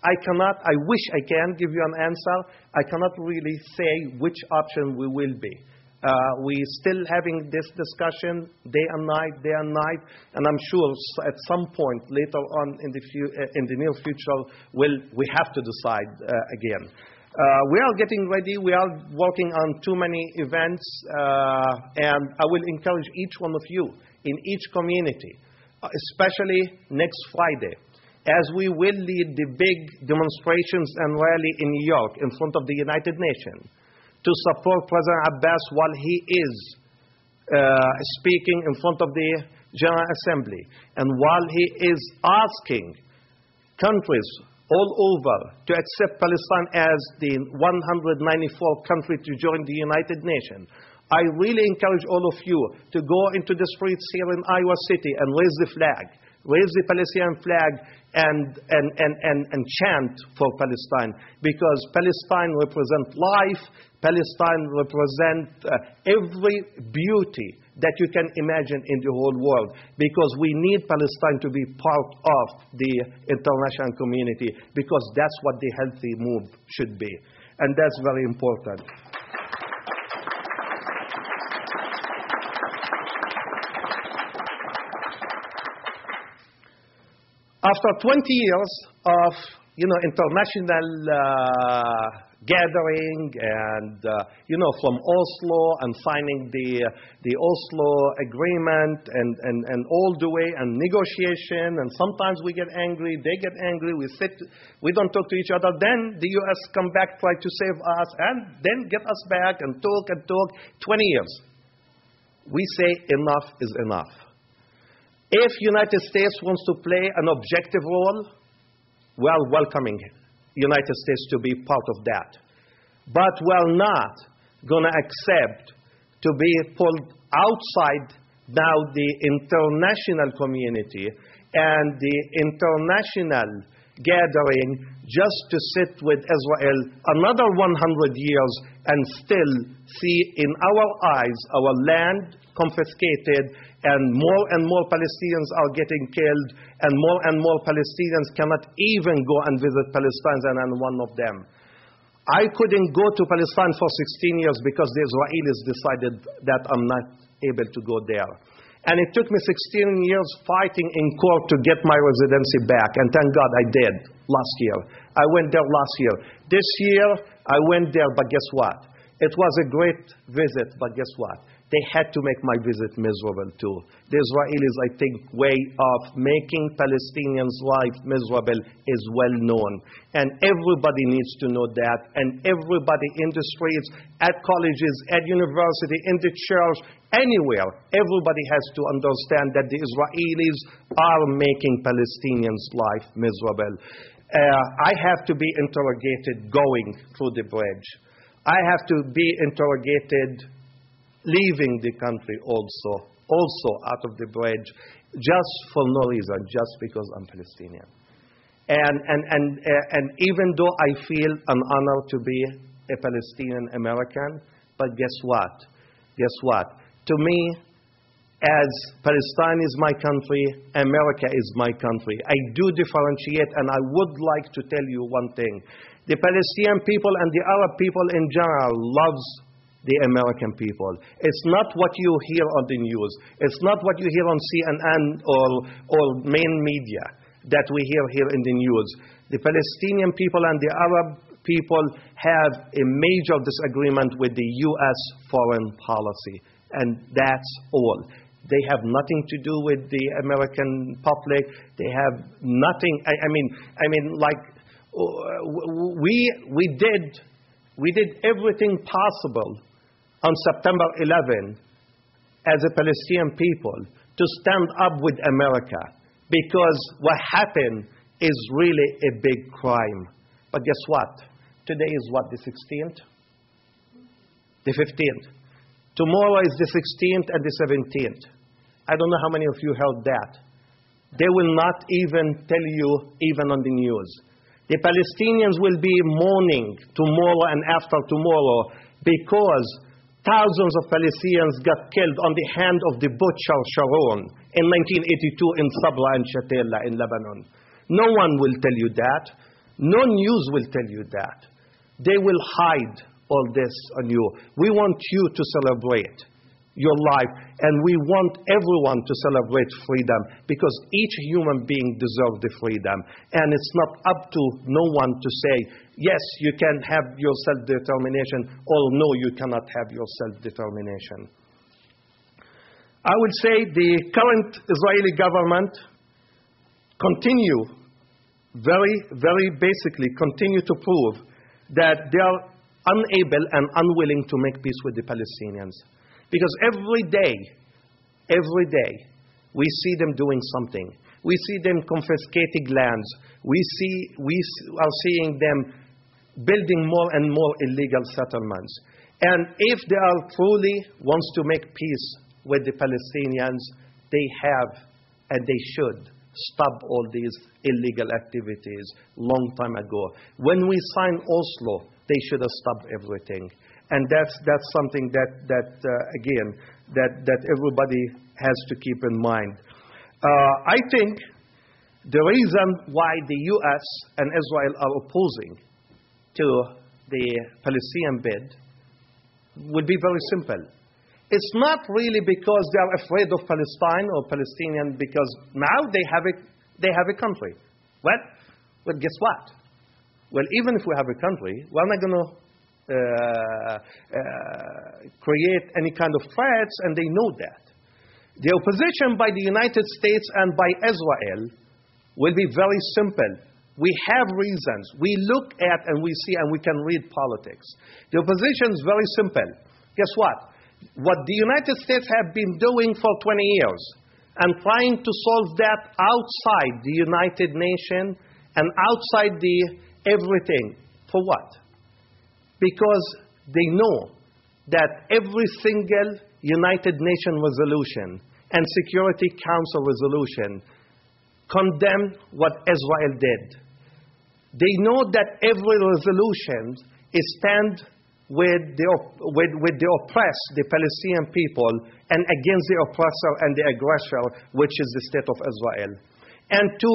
I wish I can give you an answer. I cannot really say which option we will be. We're still having this discussion day and night, and I'm sure at some point later on in the near future, we have to decide again. We are getting ready. We are working on too many events, and I will encourage each one of you in each community, especially next Friday, as we will lead the big demonstrations and rally in New York in front of the United Nations to support President Abbas while he is speaking in front of the General Assembly, and while he is asking countries all over to accept Palestine as the 194th country to join the United Nations. I really encourage all of you to go into the streets here in Iowa City and raise the flag, raise the Palestinian flag, and chant for Palestine, because Palestine represents life. Palestine represents every beauty that you can imagine in the whole world, because we need Palestine to be part of the international community, because that's what the healthy move should be. And that's very important. After 20 years of, international gathering and, from Oslo and signing the Oslo agreement and all the way and negotiation, and sometimes we get angry, they get angry, we don't talk to each other. Then the U.S. come back, try to save us, and then get us back and talk. 20 years. We say enough is enough. If United States wants to play an objective role, we are welcoming United States to be part of that. But we're not going to accept to be pulled outside now the international community and the international gathering just to sit with Israel another 100 years and still see in our eyes our land confiscated, and more Palestinians are getting killed, and more Palestinians cannot even go and visit Palestine, and I'm one of them. I couldn't go to Palestine for 16 years because the Israelis decided that I'm not able to go there. And it took me 16 years fighting in court to get my residency back, and thank God I did last year. I went there last year. This year, I went there, but guess what? It was a great visit, but guess what? They had to make my visit miserable too. The Israelis, I think, way of making Palestinians' life miserable is well known. And everybody needs to know that. And everybody in the streets, at colleges, at university, in the church, anywhere, everybody has to understand that the Israelis are making Palestinians' life miserable. I have to be interrogated going through the bridge. I have to be interrogated leaving the country also out of the bridge, just for no reason, just because I'm Palestinian. And even though I feel an honor to be a Palestinian American, but guess what? Guess what? To me, as Palestine is my country, America is my country. I do differentiate, and I would like to tell you one thing. The Palestinian people and the Arab people in general loves the American people. It's not what you hear on the news. It's not what you hear on CNN or main media that we hear here in the news. The Palestinian people and the Arab people have a major disagreement with the U.S. foreign policy, and that's all. They have nothing to do with the American public. They have nothing. I mean, like we did everything possible on September 11 as a Palestinian people to stand up with America, because what happened is really a big crime. But guess what? Today is what, the 16th? The 15th. Tomorrow is the 16th and the 17th. I don't know how many of you heard that. They will not even tell you, even on the news. The Palestinians will be mourning tomorrow and after tomorrow because thousands of Palestinians got killed on the hand of the butcher Sharon in 1982 in Sabra and Shatila in Lebanon. No one will tell you that. No news will tell you that. They will hide all this on you. We want you to celebrate your life, and we want everyone to celebrate freedom, because each human being deserves the freedom. And it's not up to no one to say, yes, you can have your self-determination, or no, you cannot have your self-determination. I would say the current Israeli government very basically continue to prove that they are unable and unwilling to make peace with the Palestinians. Because every day, we see them doing something. We see them confiscating lands. We are seeing them building more and more illegal settlements. And if they are truly wants to make peace with the Palestinians, they have and they should stop all these illegal activities long time ago. When we signed Oslo, they should have stopped everything. And that's something that everybody has to keep in mind. I think the reason why the U.S. and Israel are opposing to the Palestinian bid would be very simple. It's not really because they are afraid of Palestine or Palestinian, because now they have a country. Well, guess what? Well, even if we have a country, we're not going to create any kind of threats, and they know that. The opposition by the United States and by Israel will be very simple. We have reasons. We look at and we see and we can read politics. The opposition is very simple. Guess what? What the United States have been doing for 20 years and trying to solve that outside the United Nations and outside the everything. For what? Because they know that every single United Nations resolution and Security Council resolution condemn what Israel did. They know that every resolution is stand with the oppressed, the Palestinian people, and against the oppressor and the aggressor, which is the state of Israel. And to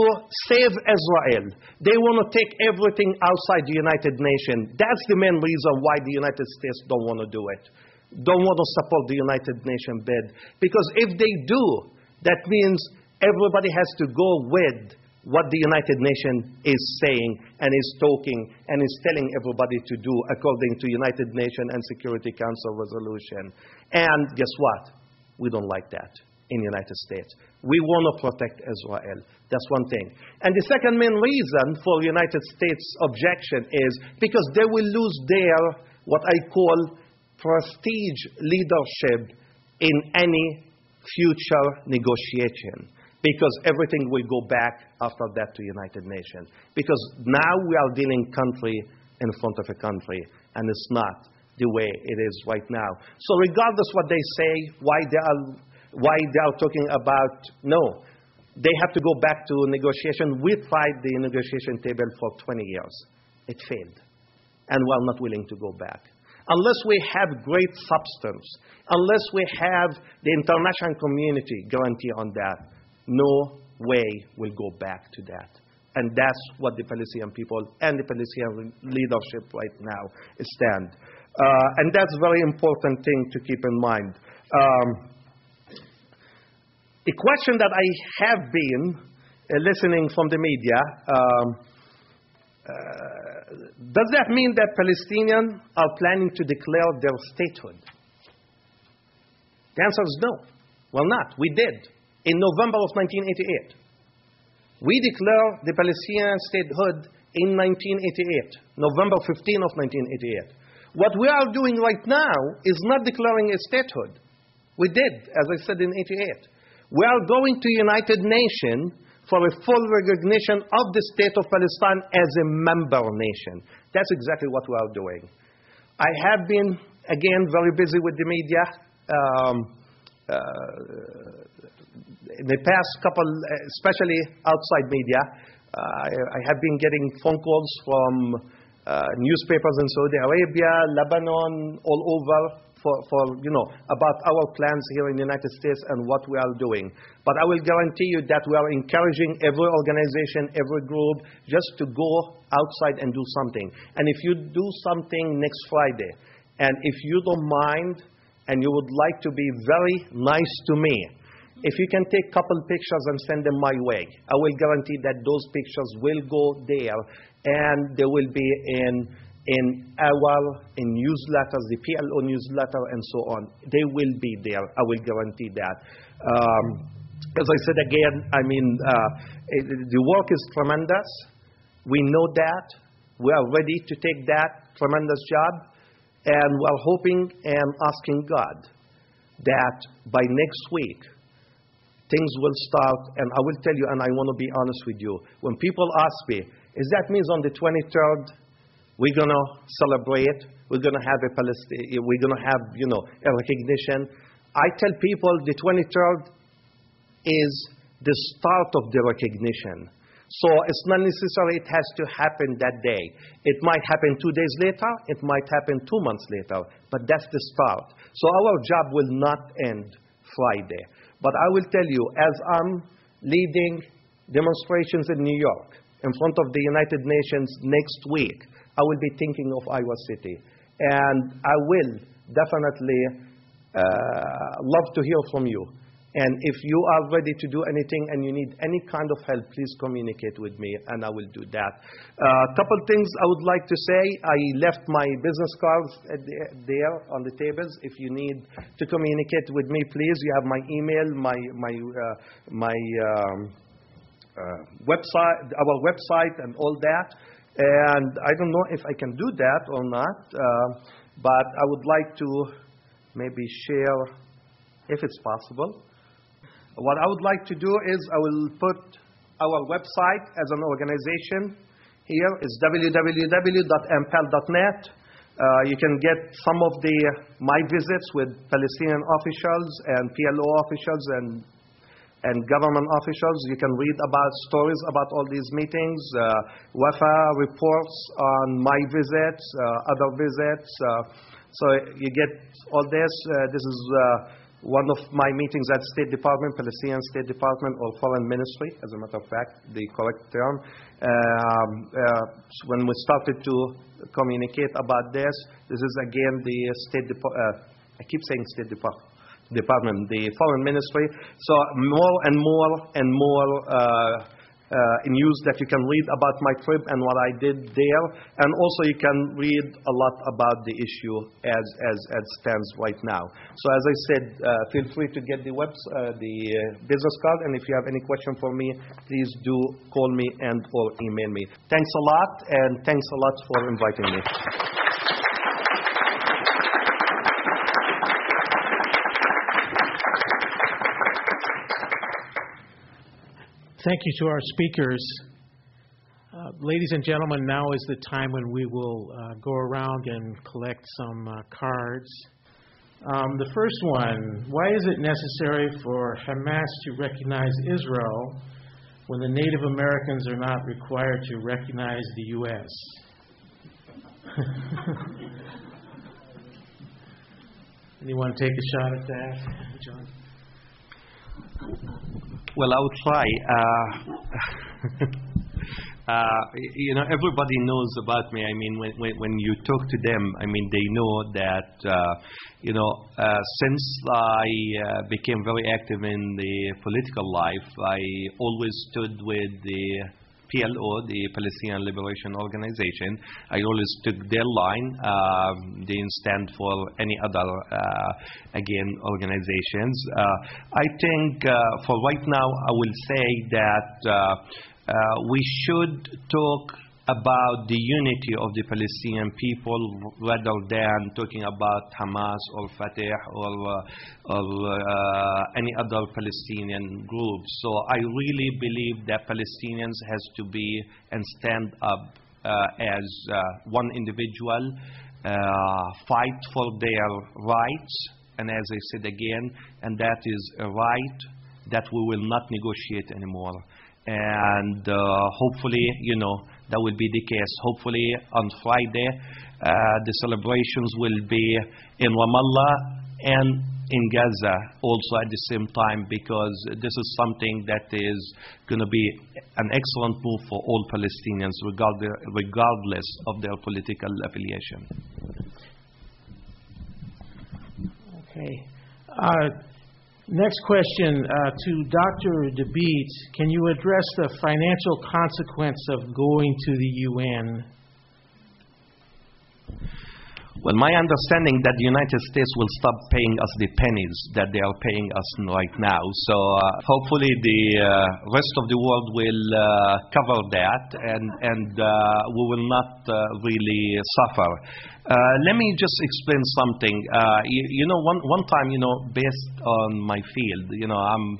save Israel, they want to take everything outside the United Nations. That's the main reason why the United States don't want to do it. Don't want to support the United Nations bid. Because if they do, that means everybody has to go with what the United Nations is saying and is talking and is telling everybody to do according to United Nations and Security Council resolution. And guess what? We don't like that in the United States. We want to protect Israel. That's one thing. And the second main reason for United States objection is because they will lose their, what I call, prestige leadership in any future negotiation. Because everything will go back after that to United Nations. Because now we are dealing country in front of a country, and it's not the way it is right now. So regardless what they say, why they are talking about, no, they have to go back to negotiation. We tried the negotiation table for 20 years. It failed. And we're not willing to go back. Unless we have great substance, unless we have the international community guarantee on that, no way we'll go back to that. And that's what the Palestinian people and the Palestinian leadership right now stand. And that's a very important thing to keep in mind. A question that I have been listening from the media, does that mean that Palestinians are planning to declare their statehood? The answer is no. Well, not. We did. In November of 1988. We declared the Palestinian statehood in 1988, November 15 of 1988. What we are doing right now is not declaring a statehood. We did, as I said, in 88. We are going to United Nations for a full recognition of the state of Palestine as a member nation. That's exactly what we are doing. I have been, again, very busy with the media. In the past couple, especially outside media, I have been getting phone calls from newspapers in Saudi Arabia, Lebanon, all over about our plans here in the United States and what we are doing. But I will guarantee you that we are encouraging every organization, every group, just to go outside and do something. And if you do something next Friday, and if you don't mind, and you would like to be very nice to me, if you can take a couple pictures and send them my way, I will guarantee that those pictures will go there, and they will be in newsletters, the PLO newsletter, and so on. They will be there. I will guarantee that. As I said again, the work is tremendous. We know that. We are ready to take that tremendous job. And we are hoping and asking God that by next week, things will start. And I will tell you, and I want to be honest with you, when people ask me, is that means on the 23rd, we're going to celebrate, we're going to have a recognition. I tell people the 23rd is the start of the recognition. So it's not necessary it has to happen that day. It might happen 2 days later, it might happen 2 months later, but that's the start. So our job will not end Friday. But I will tell you, as I'm leading demonstrations in New York in front of the United Nations next week, I will be thinking of Iowa City. And I will definitely love to hear from you. And if you are ready to do anything and you need any kind of help, please communicate with me, and I will do that. A couple things I would like to say. I left my business cards there on the tables. If you need to communicate with me, please. You have my email, my website, our website, and all that. And I don't know if I can do that or not, but I would like to maybe share, if it's possible. What I would like to do is I will put our website as an organization here. It's www.mpal.net. You can get some of my visits with Palestinian officials and PLO officials and government officials. You can read about stories about all these meetings, WAFA reports on my visits, other visits. So you get all this. This is one of my meetings at State Department, Palestinian State Department, or Foreign Ministry, as a matter of fact, the correct term. When we started to communicate about this is again the State Department. I keep saying State Department, the Foreign Ministry. So more and more news that you can read about my trip and what I did there, and also you can read a lot about the issue as it stands right now. So as I said, feel free to get the business card, and if you have any question for me, please do call me and or email me. Thanks a lot, and thanks a lot for inviting me. Thank you to our speakers. Ladies and gentlemen, now is the time when we will go around and collect some cards. The first one, why is it necessary for Hamas to recognize Israel when the Native Americans are not required to recognize the U.S.? Anyone take a shot at that, John? Well, I'll try. Everybody knows about me. I mean, when you talk to them, I mean, they know that, since I became very active in the political life, I always stood with the PLO, the Palestinian Liberation Organization. I always took their line. They didn't stand for any other, organizations. I think for right now, I will say that we should talk about the unity of the Palestinian people rather than talking about Hamas or Fatah or any other Palestinian group. So I really believe that Palestinians has to be and stand up as one individual, fight for their rights, and as I said again, and that is a right that we will not negotiate anymore. And hopefully, that will be the case. Hopefully, on Friday, the celebrations will be in Ramallah and in Gaza also at the same time, because this is something that is going to be an excellent move for all Palestinians, regardless of their political affiliation. Okay. Next question to Dr. DeBeat. Can you address the financial consequence of going to the UN? Well, my understanding that the United States will stop paying us the pennies that they are paying us right now. So hopefully the rest of the world will cover that, and we will not really suffer. Let me just explain something. One time, based on my field, I'm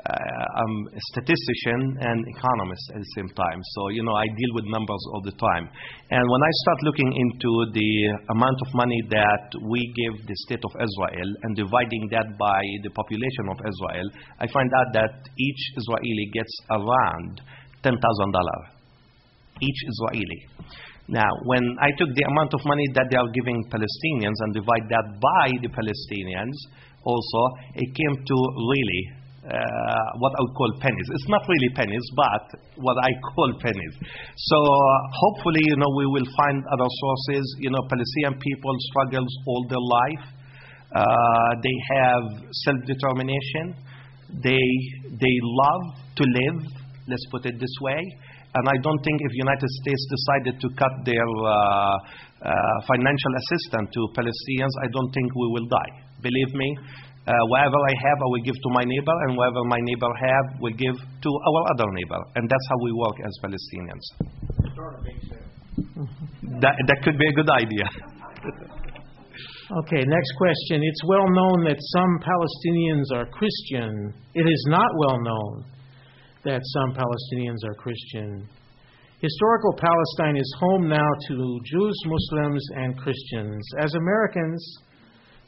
a statistician and economist at the same time. So, I deal with numbers all the time. And when I start looking into the amount of money that we give the state of Israel and dividing that by the population of Israel, I find out that each Israeli gets around $10,000. Each Israeli. Now, when I took the amount of money that they are giving Palestinians and divide that by the Palestinians, also, it came to really what I would call pennies. It's not really pennies, but what I call pennies. So hopefully, we will find other sources. Palestinian people struggles all their life. They have self-determination. They love to live. Let's put it this way. And I don't think if United States decided to cut their financial assistance to Palestinians, I don't think we will die. Believe me, whatever I have, I will give to my neighbor, and whatever my neighbor have, will give to our other neighbor. And that's how we work as Palestinians. That could be a good idea. Okay, next question. It's well known that some Palestinians are Christian. It is not well known that some Palestinians are Christian. Historical Palestine is home now to Jews, Muslims, and Christians. As Americans,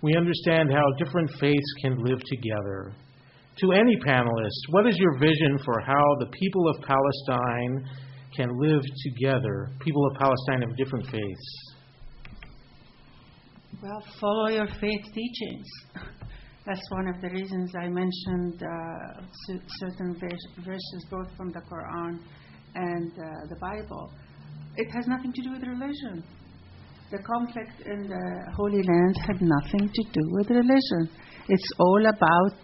we understand how different faiths can live together. To any panelist, what is your vision for how the people of Palestine can live together, people of Palestine of different faiths? Well, follow your faith teachings. That's one of the reasons I mentioned certain verses both from the Quran and the Bible. It has nothing to do with religion. The conflict in the Holy Land had nothing to do with religion. It's all about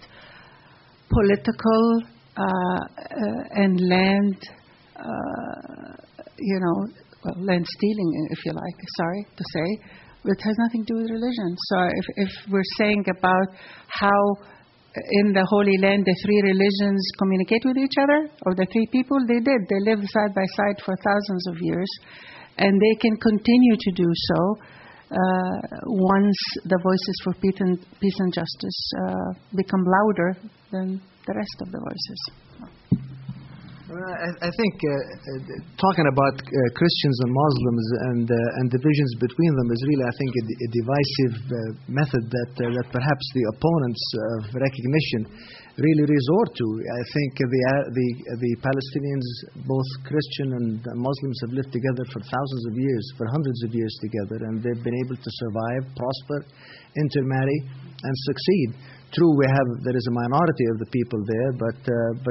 political and land, land stealing, if you like, sorry to say. It has nothing to do with religion. So if we're saying about how in the Holy Land the three religions communicate with each other, or the three people, they did. They lived side by side for thousands of years, and they can continue to do so once the voices for peace and justice become louder than the rest of the voices. I think talking about Christians and Muslims and divisions between them is really, I think, a divisive method that perhaps the opponents of recognition really resort to. I think the Palestinians, both Christian and Muslims, have lived together for thousands of years, for hundreds of years together, and they've been able to survive, prosper, intermarry, and succeed. True, there is a minority of the people there, but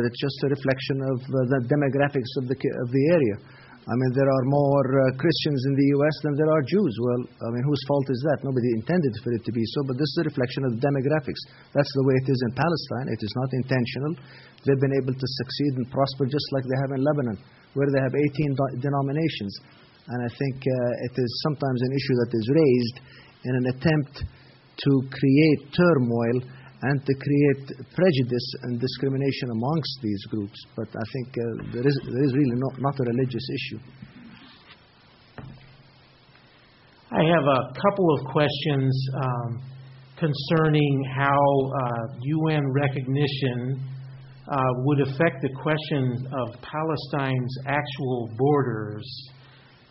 it's just a reflection of the demographics of the area. I mean, there are more Christians in the U.S. than there are Jews. Well, I mean, whose fault is that? Nobody intended for it to be so, but this is a reflection of the demographics. That's the way it is in Palestine. It is not intentional. They've been able to succeed and prosper just like they have in Lebanon, where they have 18 denominations. And I think it is sometimes an issue that is raised in an attempt to create turmoil and to create prejudice and discrimination amongst these groups. But I think there is really not a religious issue. I have a couple of questions concerning how UN recognition would affect the question of Palestine's actual borders.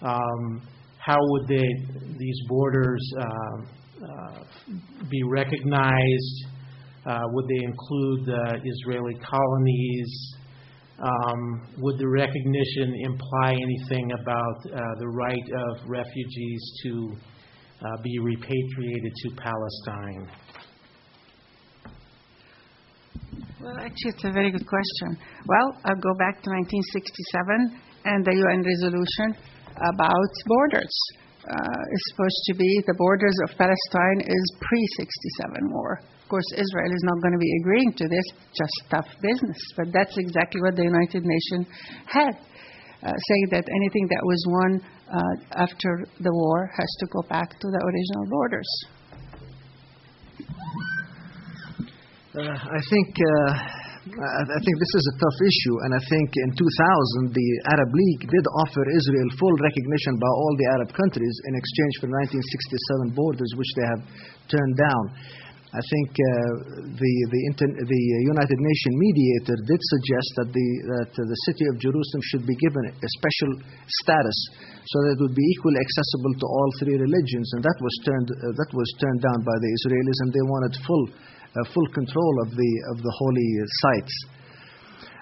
How would these borders be recognized? Would they include Israeli colonies? Would the recognition imply anything about the right of refugees to be repatriated to Palestine? Well, actually, it's a very good question. Well, I'll go back to 1967 and the UN resolution about borders. It's supposed to be the borders of Palestine is pre-67 war. Of course, Israel is not going to be agreeing to this, just tough business. But that's exactly what the United Nations had, saying that anything that was won after the war has to go back to the original borders. I think this is a tough issue, and I think in 2000 the Arab League did offer Israel full recognition by all the Arab countries in exchange for 1967 borders, which they have turned down. I think the United Nations mediator did suggest that the city of Jerusalem should be given a special status so that it would be equally accessible to all three religions, and that was turned down by the Israelis, and they wanted full control of the holy sites.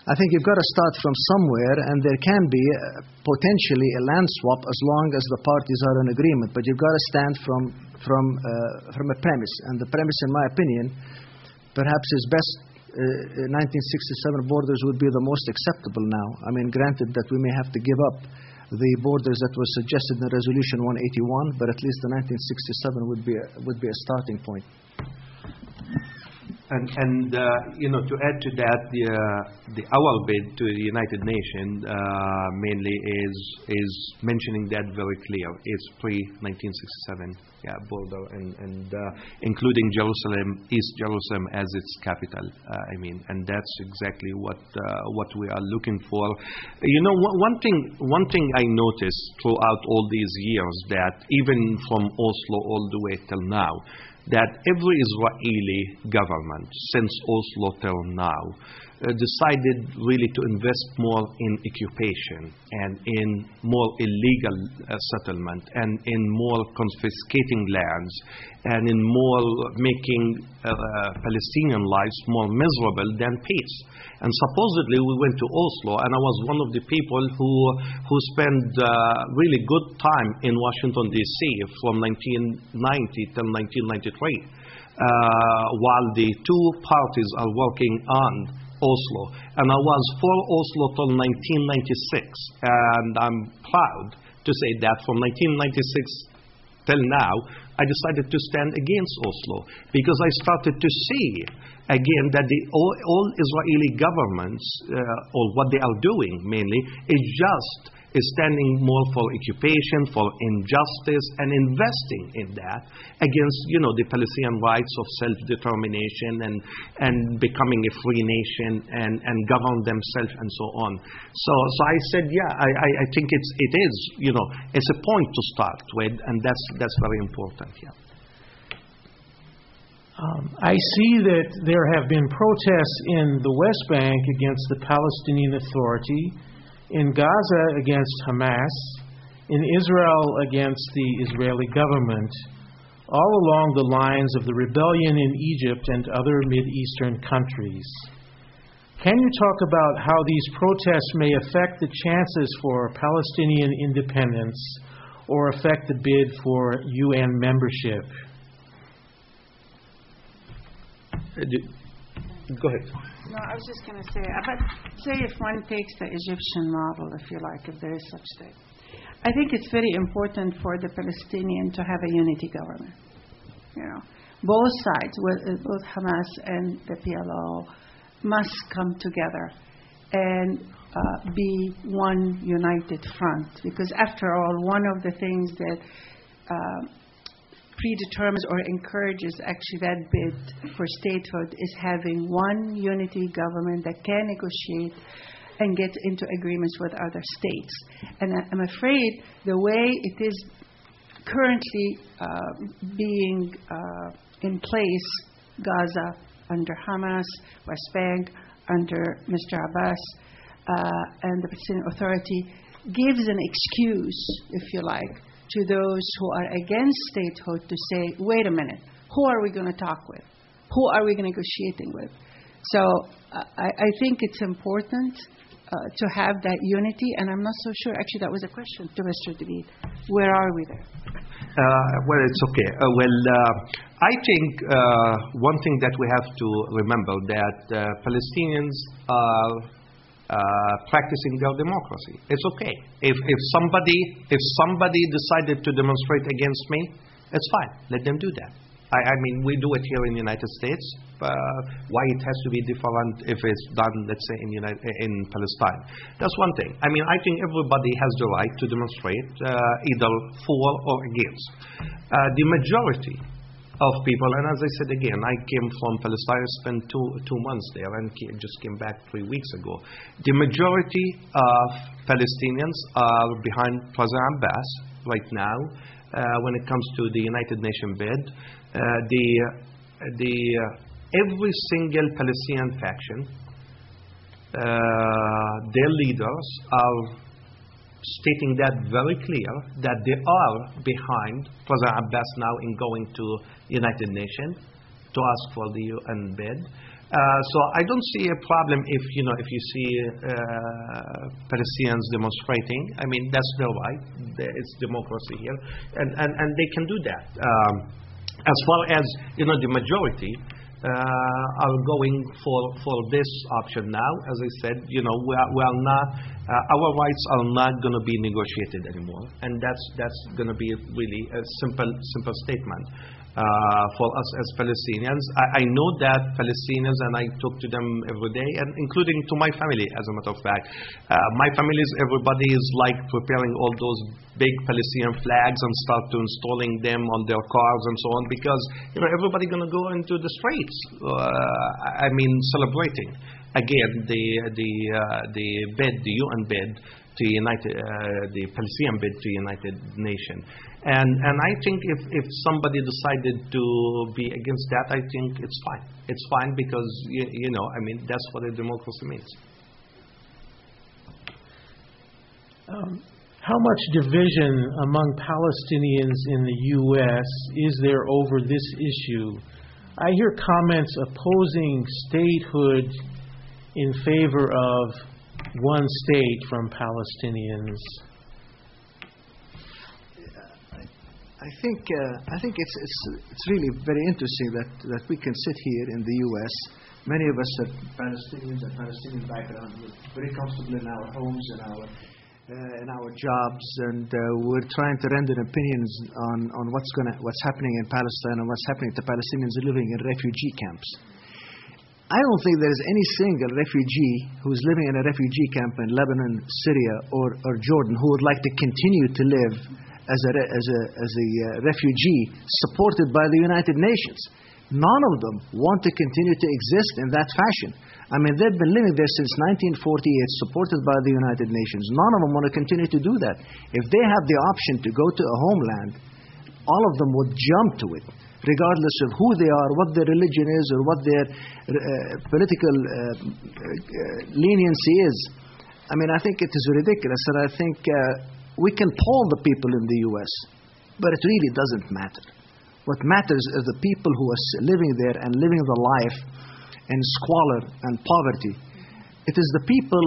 I think you've got to start from somewhere, and there can be potentially a land swap as long as the parties are in agreement. But you've got to stand from a premise, and the premise, in my opinion, perhaps is best. 1967 borders would be the most acceptable now. I mean, granted that we may have to give up the borders that were suggested in Resolution 181, but at least the 1967 would be a starting point. And to add to that, our bid to the United Nations mainly is mentioning that very clear. It's pre-1967 border, and including East Jerusalem as its capital. And that's exactly what we are looking for. One thing I noticed throughout all these years, that even from Oslo all the way till now, that every Israeli government since Oslo till now decided really to invest more in occupation and in more illegal settlement and in more confiscating lands and in more making Palestinian lives more miserable than peace. And supposedly we went to Oslo, and I was one of the people who spent really good time in Washington, D.C. from 1990 till 1993, while the two parties are working on Oslo. And I was for Oslo till 1996, and I'm proud to say that from 1996 till now, I decided to stand against Oslo, because I started to see again that all Israeli governments, or what they are doing mainly, is standing more for occupation, for injustice, and investing in that against, the Palestinian rights of self-determination and becoming a free nation and govern themselves and so on. So I said, I think it is, it's a point to start with, and that's very important. I see that there have been protests in the West Bank against the Palestinian Authority. in Gaza against Hamas, in Israel against the Israeli government, all along the lines of the rebellion in Egypt and other Mideastern countries. Can you talk about how these protests may affect the chances for Palestinian independence or affect the bid for UN membership? Go ahead. No, I was just going to say, say if one takes the Egyptian model, if you like, if there is such thing. I think it's very important for the Palestinian to have a unity government. You know, both sides, both Hamas and the PLO, must come together and be one united front. Because after all, one of the things that predetermines or encourages actually that bid for statehood is having one unity government that can negotiate and get into agreements with other states. And I'm afraid the way it is currently being in place, Gaza under Hamas, West Bank under Mr. Abbas, and the Palestinian Authority, gives an excuse, if you like, to those who are against statehood to say, wait a minute, who are we going to talk with? Who are we negotiating with? So I think it's important to have that unity, and I'm not so sure, actually that was a question to Mr. David. Where are we there? Well, it's okay. I think one thing that we have to remember that Palestinians are practicing their democracy. It's okay. If somebody decided to demonstrate against me, it's fine. Let them do that. I mean, we do it here in the United States. Why it has to be different if it's done, let's say, in Palestine? That's one thing. I mean, I think everybody has the right to demonstrate either for or against. The majority of people, and as I said again, I came from Palestine, I spent two months there, and just came back 3 weeks ago. The majority of Palestinians are behind President Abbas right now when it comes to the United Nations bid. Every single Palestinian faction, their leaders are stating that very clear, that they are behind President Abbas now in going to United Nations to ask for the UN bid. So I don't see a problem if you see Palestinians demonstrating. I mean, that's their right. It's democracy here, and they can do that. As far as the majority are going for this option now. As I said, we are not. Our rights are not going to be negotiated anymore, and that's going to be really a simple statement for us as Palestinians. I know that Palestinians, and I talk to them every day, and including to my family, as a matter of fact. My family everybody is like preparing all those big Palestinian flags and start to installing them on their cars and so on, because everybody going to go into the streets. I mean, celebrating again the bid, the UN bid to the Palestinian bid to United Nations. And I think if somebody decided to be against that, I think it's fine. It's fine because I mean, that's what a democracy means. How much division among Palestinians in the U.S. is there over this issue? I hear comments opposing statehood in favor of one state from Palestinians. I think it's really very interesting that we can sit here in the U.S. Many of us are Palestinians and Palestinian background. We're very comfortable in our homes and our jobs, and we're trying to render opinions on what's happening in Palestine and what's happening to Palestinians living in refugee camps. I don't think there is any single refugee who's living in a refugee camp in Lebanon, Syria, or Jordan who would like to continue to live as a refugee supported by the United Nations. None of them want to continue to exist in that fashion. I mean, they've been living there since 1948, supported by the United Nations. None of them want to continue to do that. If they have the option to go to a homeland, all of them would jump to it, regardless of who they are, what their religion is, or what their political leniency is. I mean, I think it is ridiculous, and I think we can poll the people in the U.S., but it really doesn't matter. What matters is the people who are living there and living the life in squalor and poverty. It is the people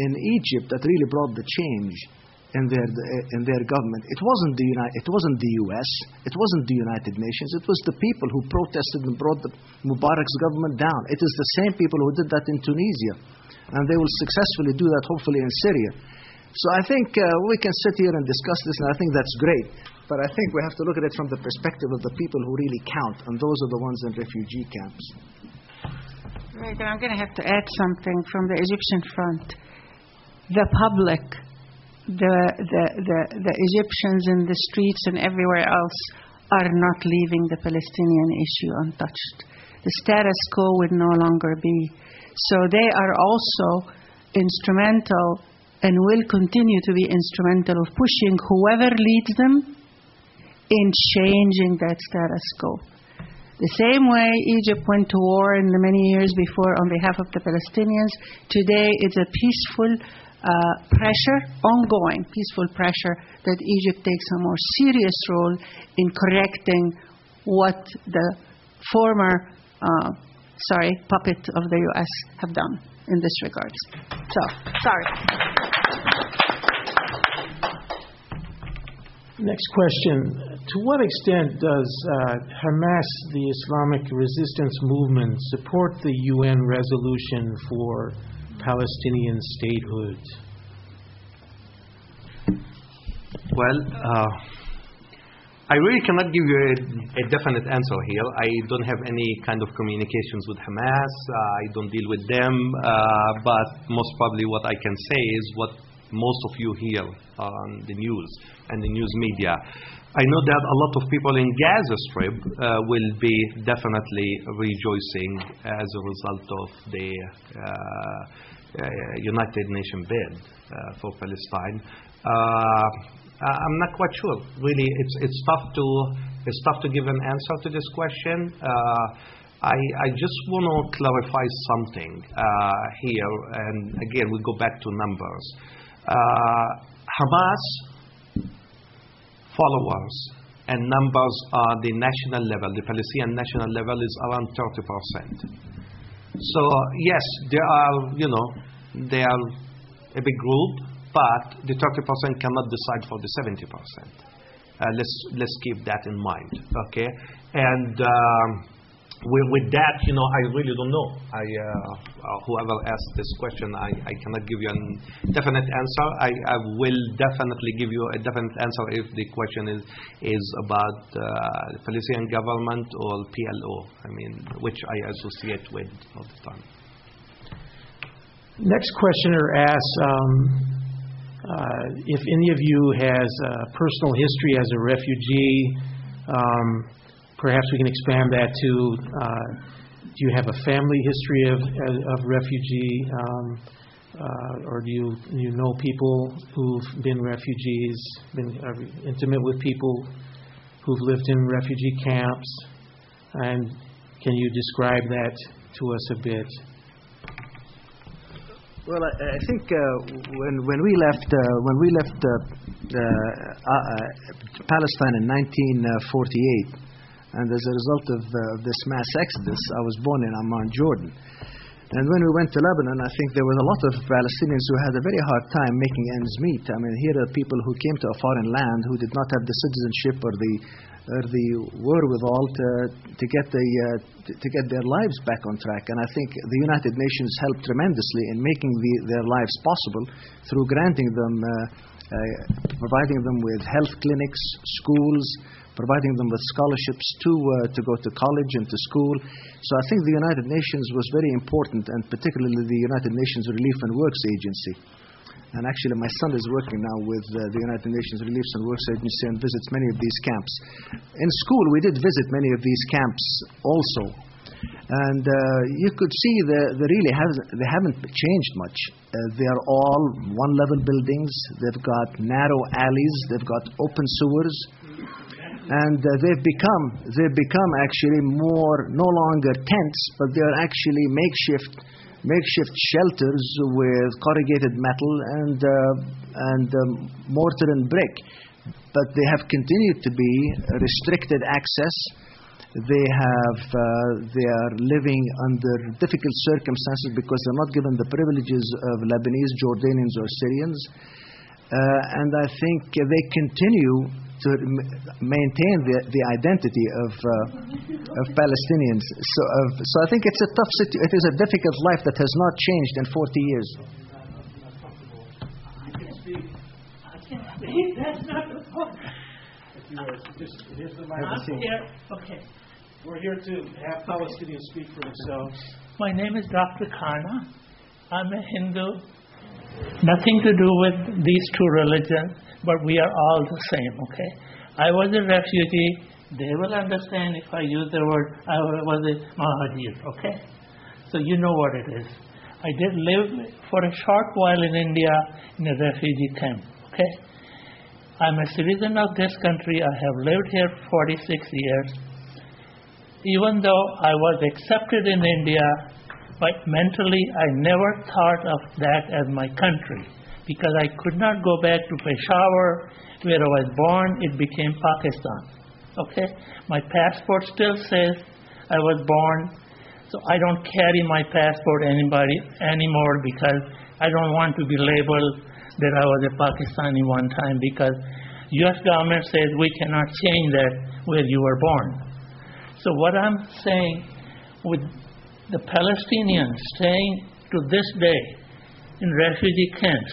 in Egypt that really brought the change in their government. It wasn't the U.S., it wasn't the United Nations, it was the people who protested and brought the Mubarak's government down. It is the same people who did that in Tunisia, and they will successfully do that hopefully in Syria. So I think we can sit here and discuss this, and I think that's great, but I think we have to look at it from the perspective of the people who really count, and those are the ones in refugee camps. Right, and I'm going to have to add something from the Egyptian front. The public, the Egyptians in the streets and everywhere else are not leaving the Palestinian issue untouched. The status quo would no longer be. So they are also instrumental and will continue to be instrumental of pushing whoever leads them in changing that status quo. The same way Egypt went to war in the many years before on behalf of the Palestinians, today it's a peaceful pressure, ongoing peaceful pressure, that Egypt takes a more serious role in correcting what the former puppet of the U.S. have done in this regard. So, sorry. Next question. To what extent does Hamas, the Islamic resistance movement, support the UN resolution for Palestinian statehood? Well, I really cannot give you a definite answer here. I don't have any kind of communications with Hamas. I don't deal with them. But most probably what I can say is what most of you hear on the news and the news media. I know that a lot of people in Gaza Strip will be definitely rejoicing as a result of the United Nations bid for Palestine. I'm not quite sure. Really, it's tough to give an answer to this question. I just want to clarify something here, and again we go back to numbers. Hamas followers and numbers on the national level, the Palestinian national level, is around 30%. So yes, they are a big group, but the 30% cannot decide for the 70%. Let's keep that in mind, okay? And with that, I really don't know. Whoever asked this question, I cannot give you a definite answer. I will definitely give you a definite answer if the question is about the Palestinian government or PLO. I mean, which I associate with all the time. Next questioner asks if any of you has personal history as a refugee. Perhaps we can expand that to, do you have a family history of refugee, or do you know people who've been refugees, are intimate with people who've lived in refugee camps? And can you describe that to us a bit? Well, I think when we left Palestine in 1948. And as a result of this mass exodus, I was born in Amman, Jordan. And when we went to Lebanon, I think there was a lot of Palestinians who had a very hard time making ends meet. I mean, here are people who came to a foreign land who did not have the citizenship or the wherewithal to get their lives back on track. And I think the United Nations helped tremendously in making their lives possible through granting them, providing them with health clinics, schools, providing them with scholarships to go to college and to school. So I think the United Nations was very important, and particularly the United Nations Relief and Works Agency. And actually my son is working now with the United Nations Relief and Works Agency and visits many of these camps. In school we did visit many of these camps also. And you could see they haven't changed much. They are all one-level buildings. They've got narrow alleys. They've got open sewers. And they've become actually no longer tents, but they are actually makeshift makeshift shelters with corrugated metal and mortar and brick. But they have continued to be restricted access. They are living under difficult circumstances because they're not given the privileges of Lebanese, Jordanians, or Syrians. And I think they continue to maintain the identity of Palestinians. So I think it's a tough situation. It is a difficult life that has not changed in 40 years. That's not the point. Here's the microphone. Okay. We're here to have Palestinians speak for themselves. My name is Dr. Khanna. I'm a Hindu. Nothing to do with these two religions, but we are all the same, okay? I was a refugee. They will understand if I use the word, I was a Mahajir, okay? So you know what it is. I did live for a short while in India in a refugee camp, okay? I'm a citizen of this country. I have lived here 46 years. Even though I was accepted in India, but mentally I never thought of that as my country because I could not go back to Peshawar where I was born. It became Pakistan. Okay? My passport still says I was born, so I don't carry my passport anymore because I don't want to be labeled that I was a Pakistani one time because U.S. government says we cannot change that where you were born. So what I'm saying with the Palestinians staying to this day in refugee camps,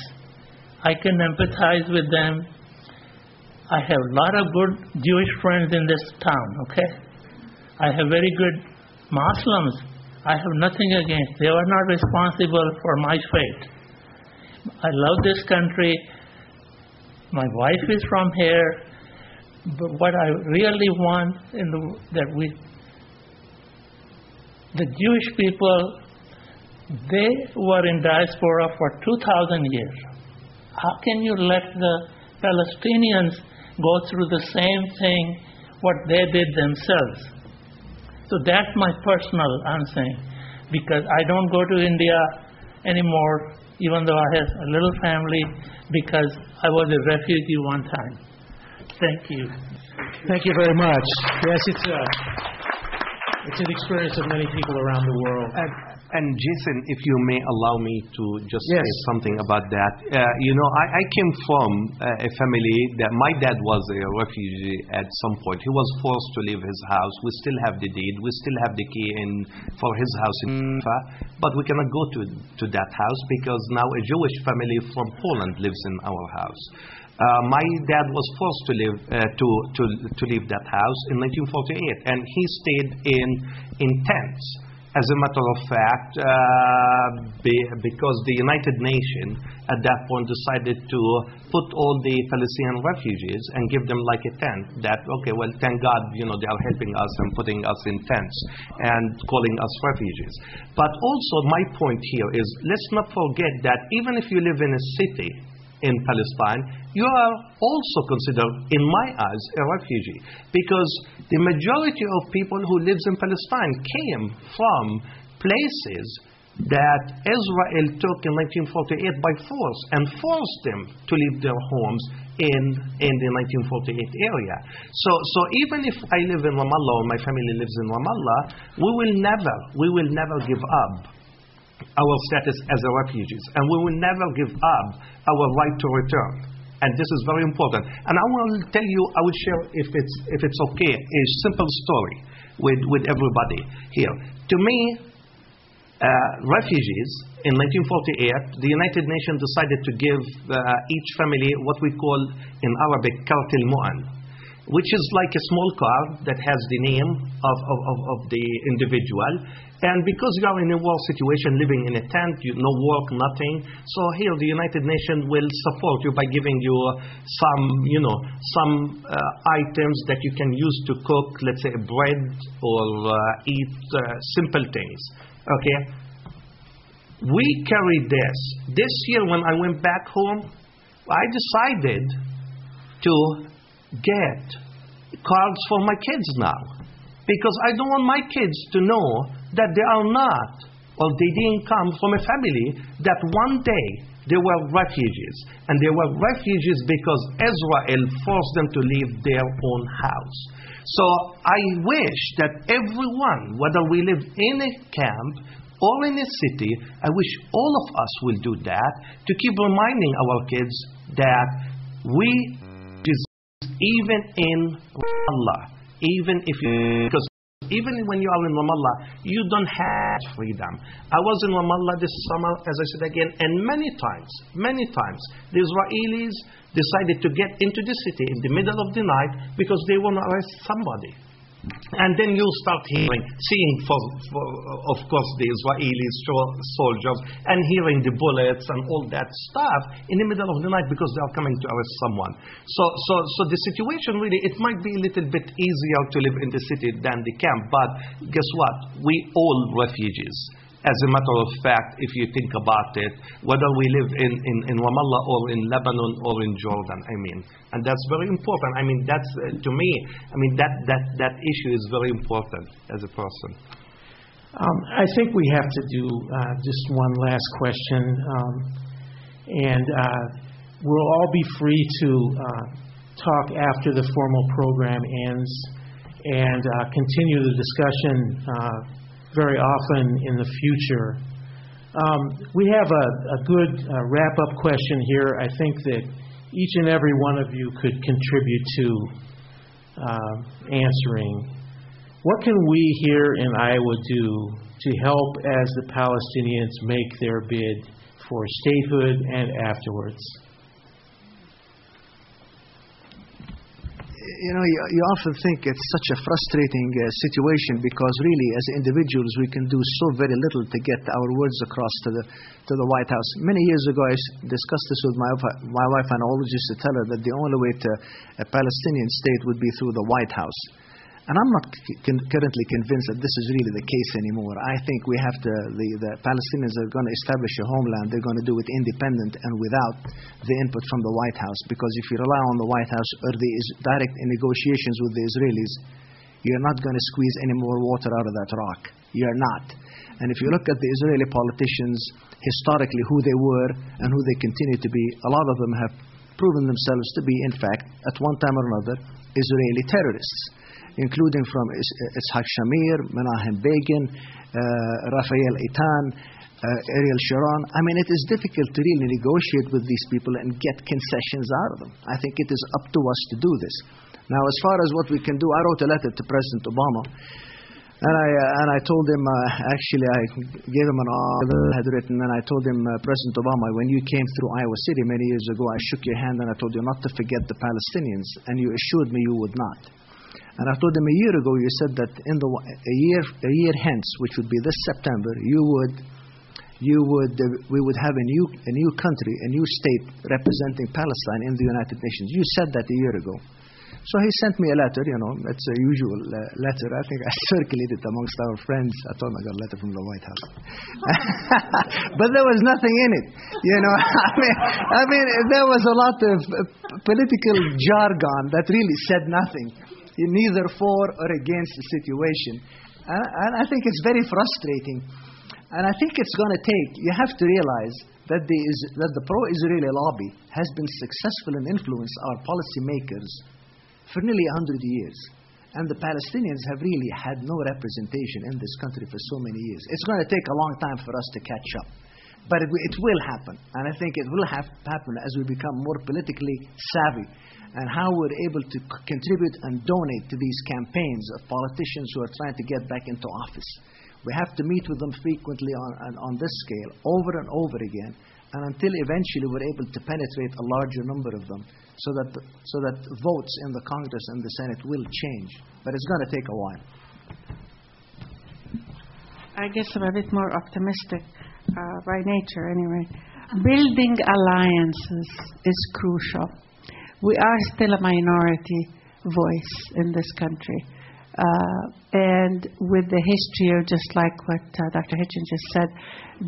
I can empathize with them. I have a lot of good Jewish friends in this town, okay? I have very good Muslims. I have nothing against. They are not responsible for my fate. I love this country. My wife is from here. But what I really want the Jewish people, they were in diaspora for 2,000 years. How can you let the Palestinians go through the same thing what they did themselves? So that's my personal, I'm saying, because I don't go to India anymore, even though I have a little family, because I was a refugee one time. Thank you. Thank you very much. Yes, it's an experience of many people around the world. And Jason, if you may allow me to just Yes. say something about that. I came from a family that my dad was a refugee at some point. He was forced to leave his house. We still have the deed. We still have the key for his house in Ufa, but we cannot go to that house because now a Jewish family from Poland lives in our house. My dad was forced to leave that house in 1948, and he stayed in tents. As a matter of fact, because the United Nations at that point decided to put all the Palestinian refugees and give them like a tent. That, okay, well, thank God, they are helping us and putting us in tents and calling us refugees. But also, my point here is, let's not forget that even if you live in a city in Palestine, you are also considered, in my eyes, a refugee, because the majority of people who lives in Palestine came from places that Israel took in 1948 by force and forced them to leave their homes in the 1948 area. So even if I live in Ramallah or my family lives in Ramallah, we will never give up our status as a refugees, and we will never give up our right to return. And this is very important. And I will tell you, I will share, if it's okay, a simple story with everybody here. To me, refugees in 1948, the United Nations decided to give each family what we call in Arabic kartil mu'an, which is like a small card that has the name of the individual. And because you are in a war situation, living in a tent, no work, nothing, so here the United Nations will support you by giving you some items that you can use to cook, let's say bread or eat simple things. Okay? We carried this. This year when I went back home, I decided to get cards for my kids now, because I don't want my kids to know that they are not or they didn't come from a family that one day they were refugees. And they were refugees because Israel forced them to leave their own house. So I wish that everyone, whether we live in a camp or in a city, I wish all of us will do that, to keep reminding our kids that we deserve, even in Ramallah, because even when you are in Ramallah, you don't have freedom. I was in Ramallah this summer, as I said again, and many times, the Israelis decided to get into the city in the middle of the night because they want to arrest somebody. And then you start seeing, of course, the Israeli soldiers, and hearing the bullets and all that stuff in the middle of the night because they are coming to arrest someone. So the situation really, it might be a little bit easier to live in the city than the camp, but guess what? We all refugees. As a matter of fact, if you think about it, whether we live in Ramallah or in Lebanon or in Jordan, and that's very important. That's to me, that issue is very important as a person. I think we have to do just one last question, and we'll all be free to talk after the formal program ends and continue the discussion very often in the future. We have a good wrap-up question here. I think that each and every one of you could contribute to answering. What can we here in Iowa do to help as the Palestinians make their bid for statehood and afterwards? You often think it's such a frustrating situation because really, as individuals, we can do so very little to get our words across to the White House. Many years ago, I discussed this with my wife, and I always used to tell her that the only way to a Palestinian state would be through the White House. And I'm not currently convinced that this is really the case anymore. I think we have to, the Palestinians are going to establish a homeland. They're going to do it independent and without the input from the White House. Because if you rely on the White House or the direct negotiations with the Israelis, you're not going to squeeze any more water out of that rock. You're not. And if you look at the Israeli politicians, historically who they were and who they continue to be, a lot of them have proven themselves to be, in fact, at one time or another, Israeli terrorists, including from Itzhak Shamir, Menachem Begin, Raphael Eitan, Ariel Sharon. It is difficult to really negotiate with these people and get concessions out of them. I think it is up to us to do this. Now, as far as what we can do, I wrote a letter to President Obama, and I told him, actually, I gave him an order I had written, and I told him, President Obama, when you came through Iowa City many years ago, I shook your hand and I told you not to forget the Palestinians, and you assured me you would not. And I told him a year ago, you said that in a year hence, which would be this September, we would have a new country, a new state representing Palestine in the United Nations. You said that a year ago. So he sent me a letter, it's a usual letter. I think I circulated it amongst our friends. I told him I got a letter from the White House. But there was nothing in it. There was a lot of political jargon that really said nothing, neither for or against the situation. And I think it's very frustrating. And I think it's going to take, you have to realize that the pro-Israeli lobby has been successful in influencing our policymakers for nearly 100 years. And the Palestinians have really had no representation in this country for so many years. It's going to take a long time for us to catch up. But it will happen. And I think it will happen as we become more politically savvy and how we're able to contribute and donate to these campaigns of politicians who are trying to get back into office. We have to meet with them frequently on this scale, over and over again, and until eventually we're able to penetrate a larger number of them so that votes in the Congress and the Senate will change. But it's going to take a while. I guess I'm a bit more optimistic by nature anyway. Building alliances is crucial. We are still a minority voice in this country. And with the history of, just like what Dr. Hitchens just said,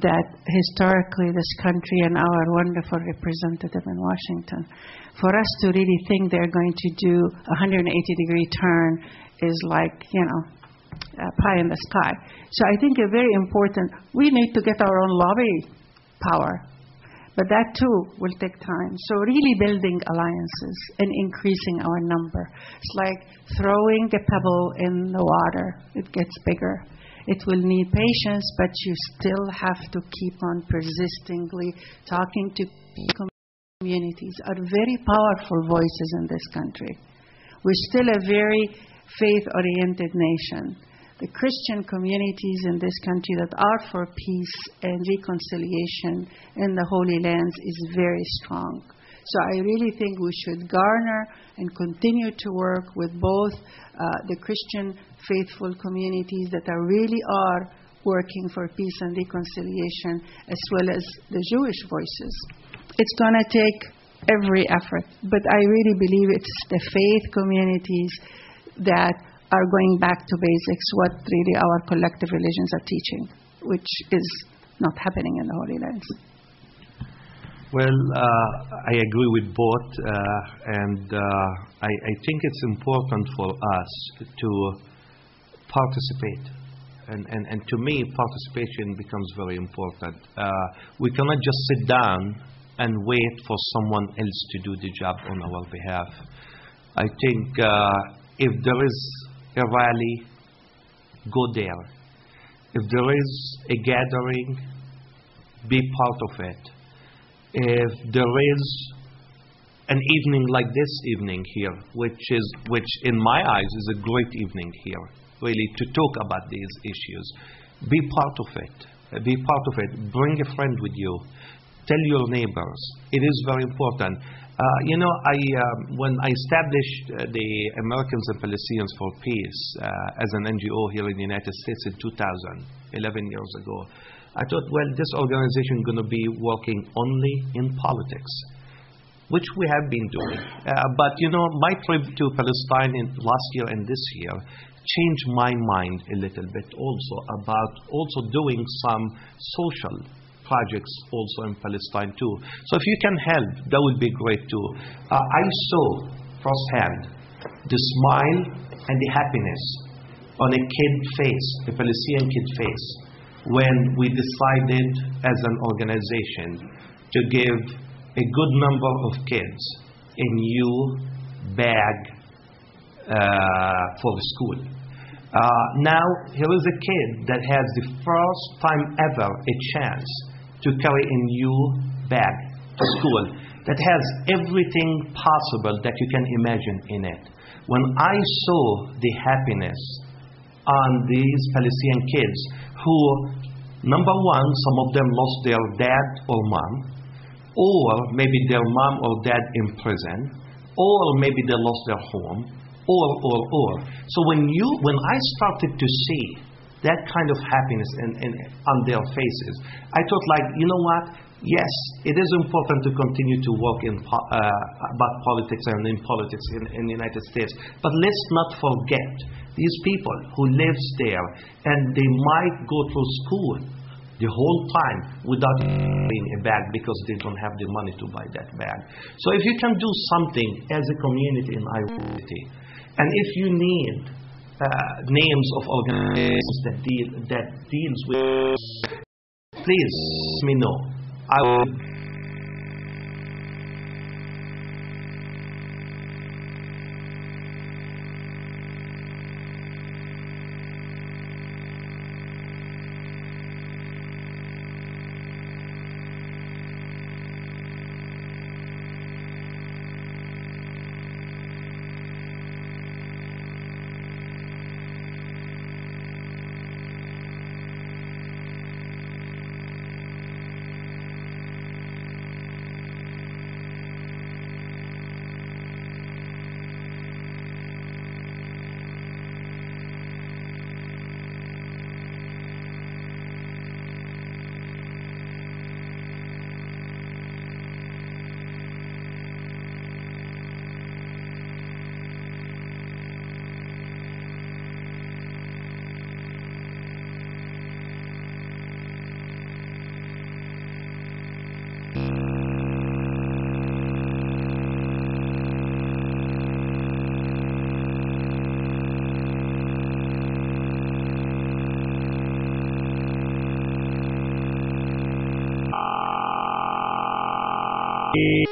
that historically this country and our wonderful representative in Washington, for us to really think they're going to do a 180-degree turn is like, pie in the sky. So I think it's very important. We need to get our own lobby power. But that too will take time. So really building alliances and increasing our number. It's like throwing a pebble in the water. It gets bigger. It will need patience, but you still have to keep on persistently talking to communities. Are very powerful voices in this country. We're still a very faith-oriented nation. The Christian communities in this country that are for peace and reconciliation in the Holy Lands is very strong. So I really think we should garner and continue to work with both the Christian faithful communities that really are working for peace and reconciliation, as well as the Jewish voices. It's going to take every effort, but I really believe it's the faith communities that are going back to basics, what really our collective religions are teaching, which is not happening in the Holy Lands. Well, I agree with both, and I think it's important for us to participate. And to me, participation becomes very important. We cannot just sit down and wait for someone else to do the job on our behalf. I think if there is a rally, go there. If there is a gathering, be part of it. If there is an evening like this evening here, which in my eyes is a great evening here, really, to talk about these issues, be part of it. Be part of it. Bring a friend with you. Tell your neighbors. It is very important. When I established the Americans and Palestinians for Peace as an NGO here in the United States in 2000, 11 years ago, I thought, well, this organization is going to be working only in politics, which we have been doing. But my trip to Palestine last year and this year changed my mind a little bit also about also doing some social projects also in Palestine too. So if you can help, that would be great too. I saw firsthand the smile and the happiness on a kid's face, a Palestinian kid's face, when we decided as an organization to give a good number of kids a new bag for school. Now, here is a kid that has the first time ever a chance to carry a new bag to school that has everything possible that you can imagine in it. When I saw the happiness on these Palestinian kids who, number one, some of them lost their dad or mom, or maybe their mom or dad in prison, or maybe they lost their home, or. So when I started to see that kind of happiness on their faces, I thought, like, you know what? Yes, it is important to continue to work about politics and in politics in the United States, but let's not forget these people who live there, and they might go through school the whole time without buying a bag because they don't have the money to buy that bag. So if you can do something as a community in our community, and if you need names of organizations that deals with, please let me know. I will Palestine.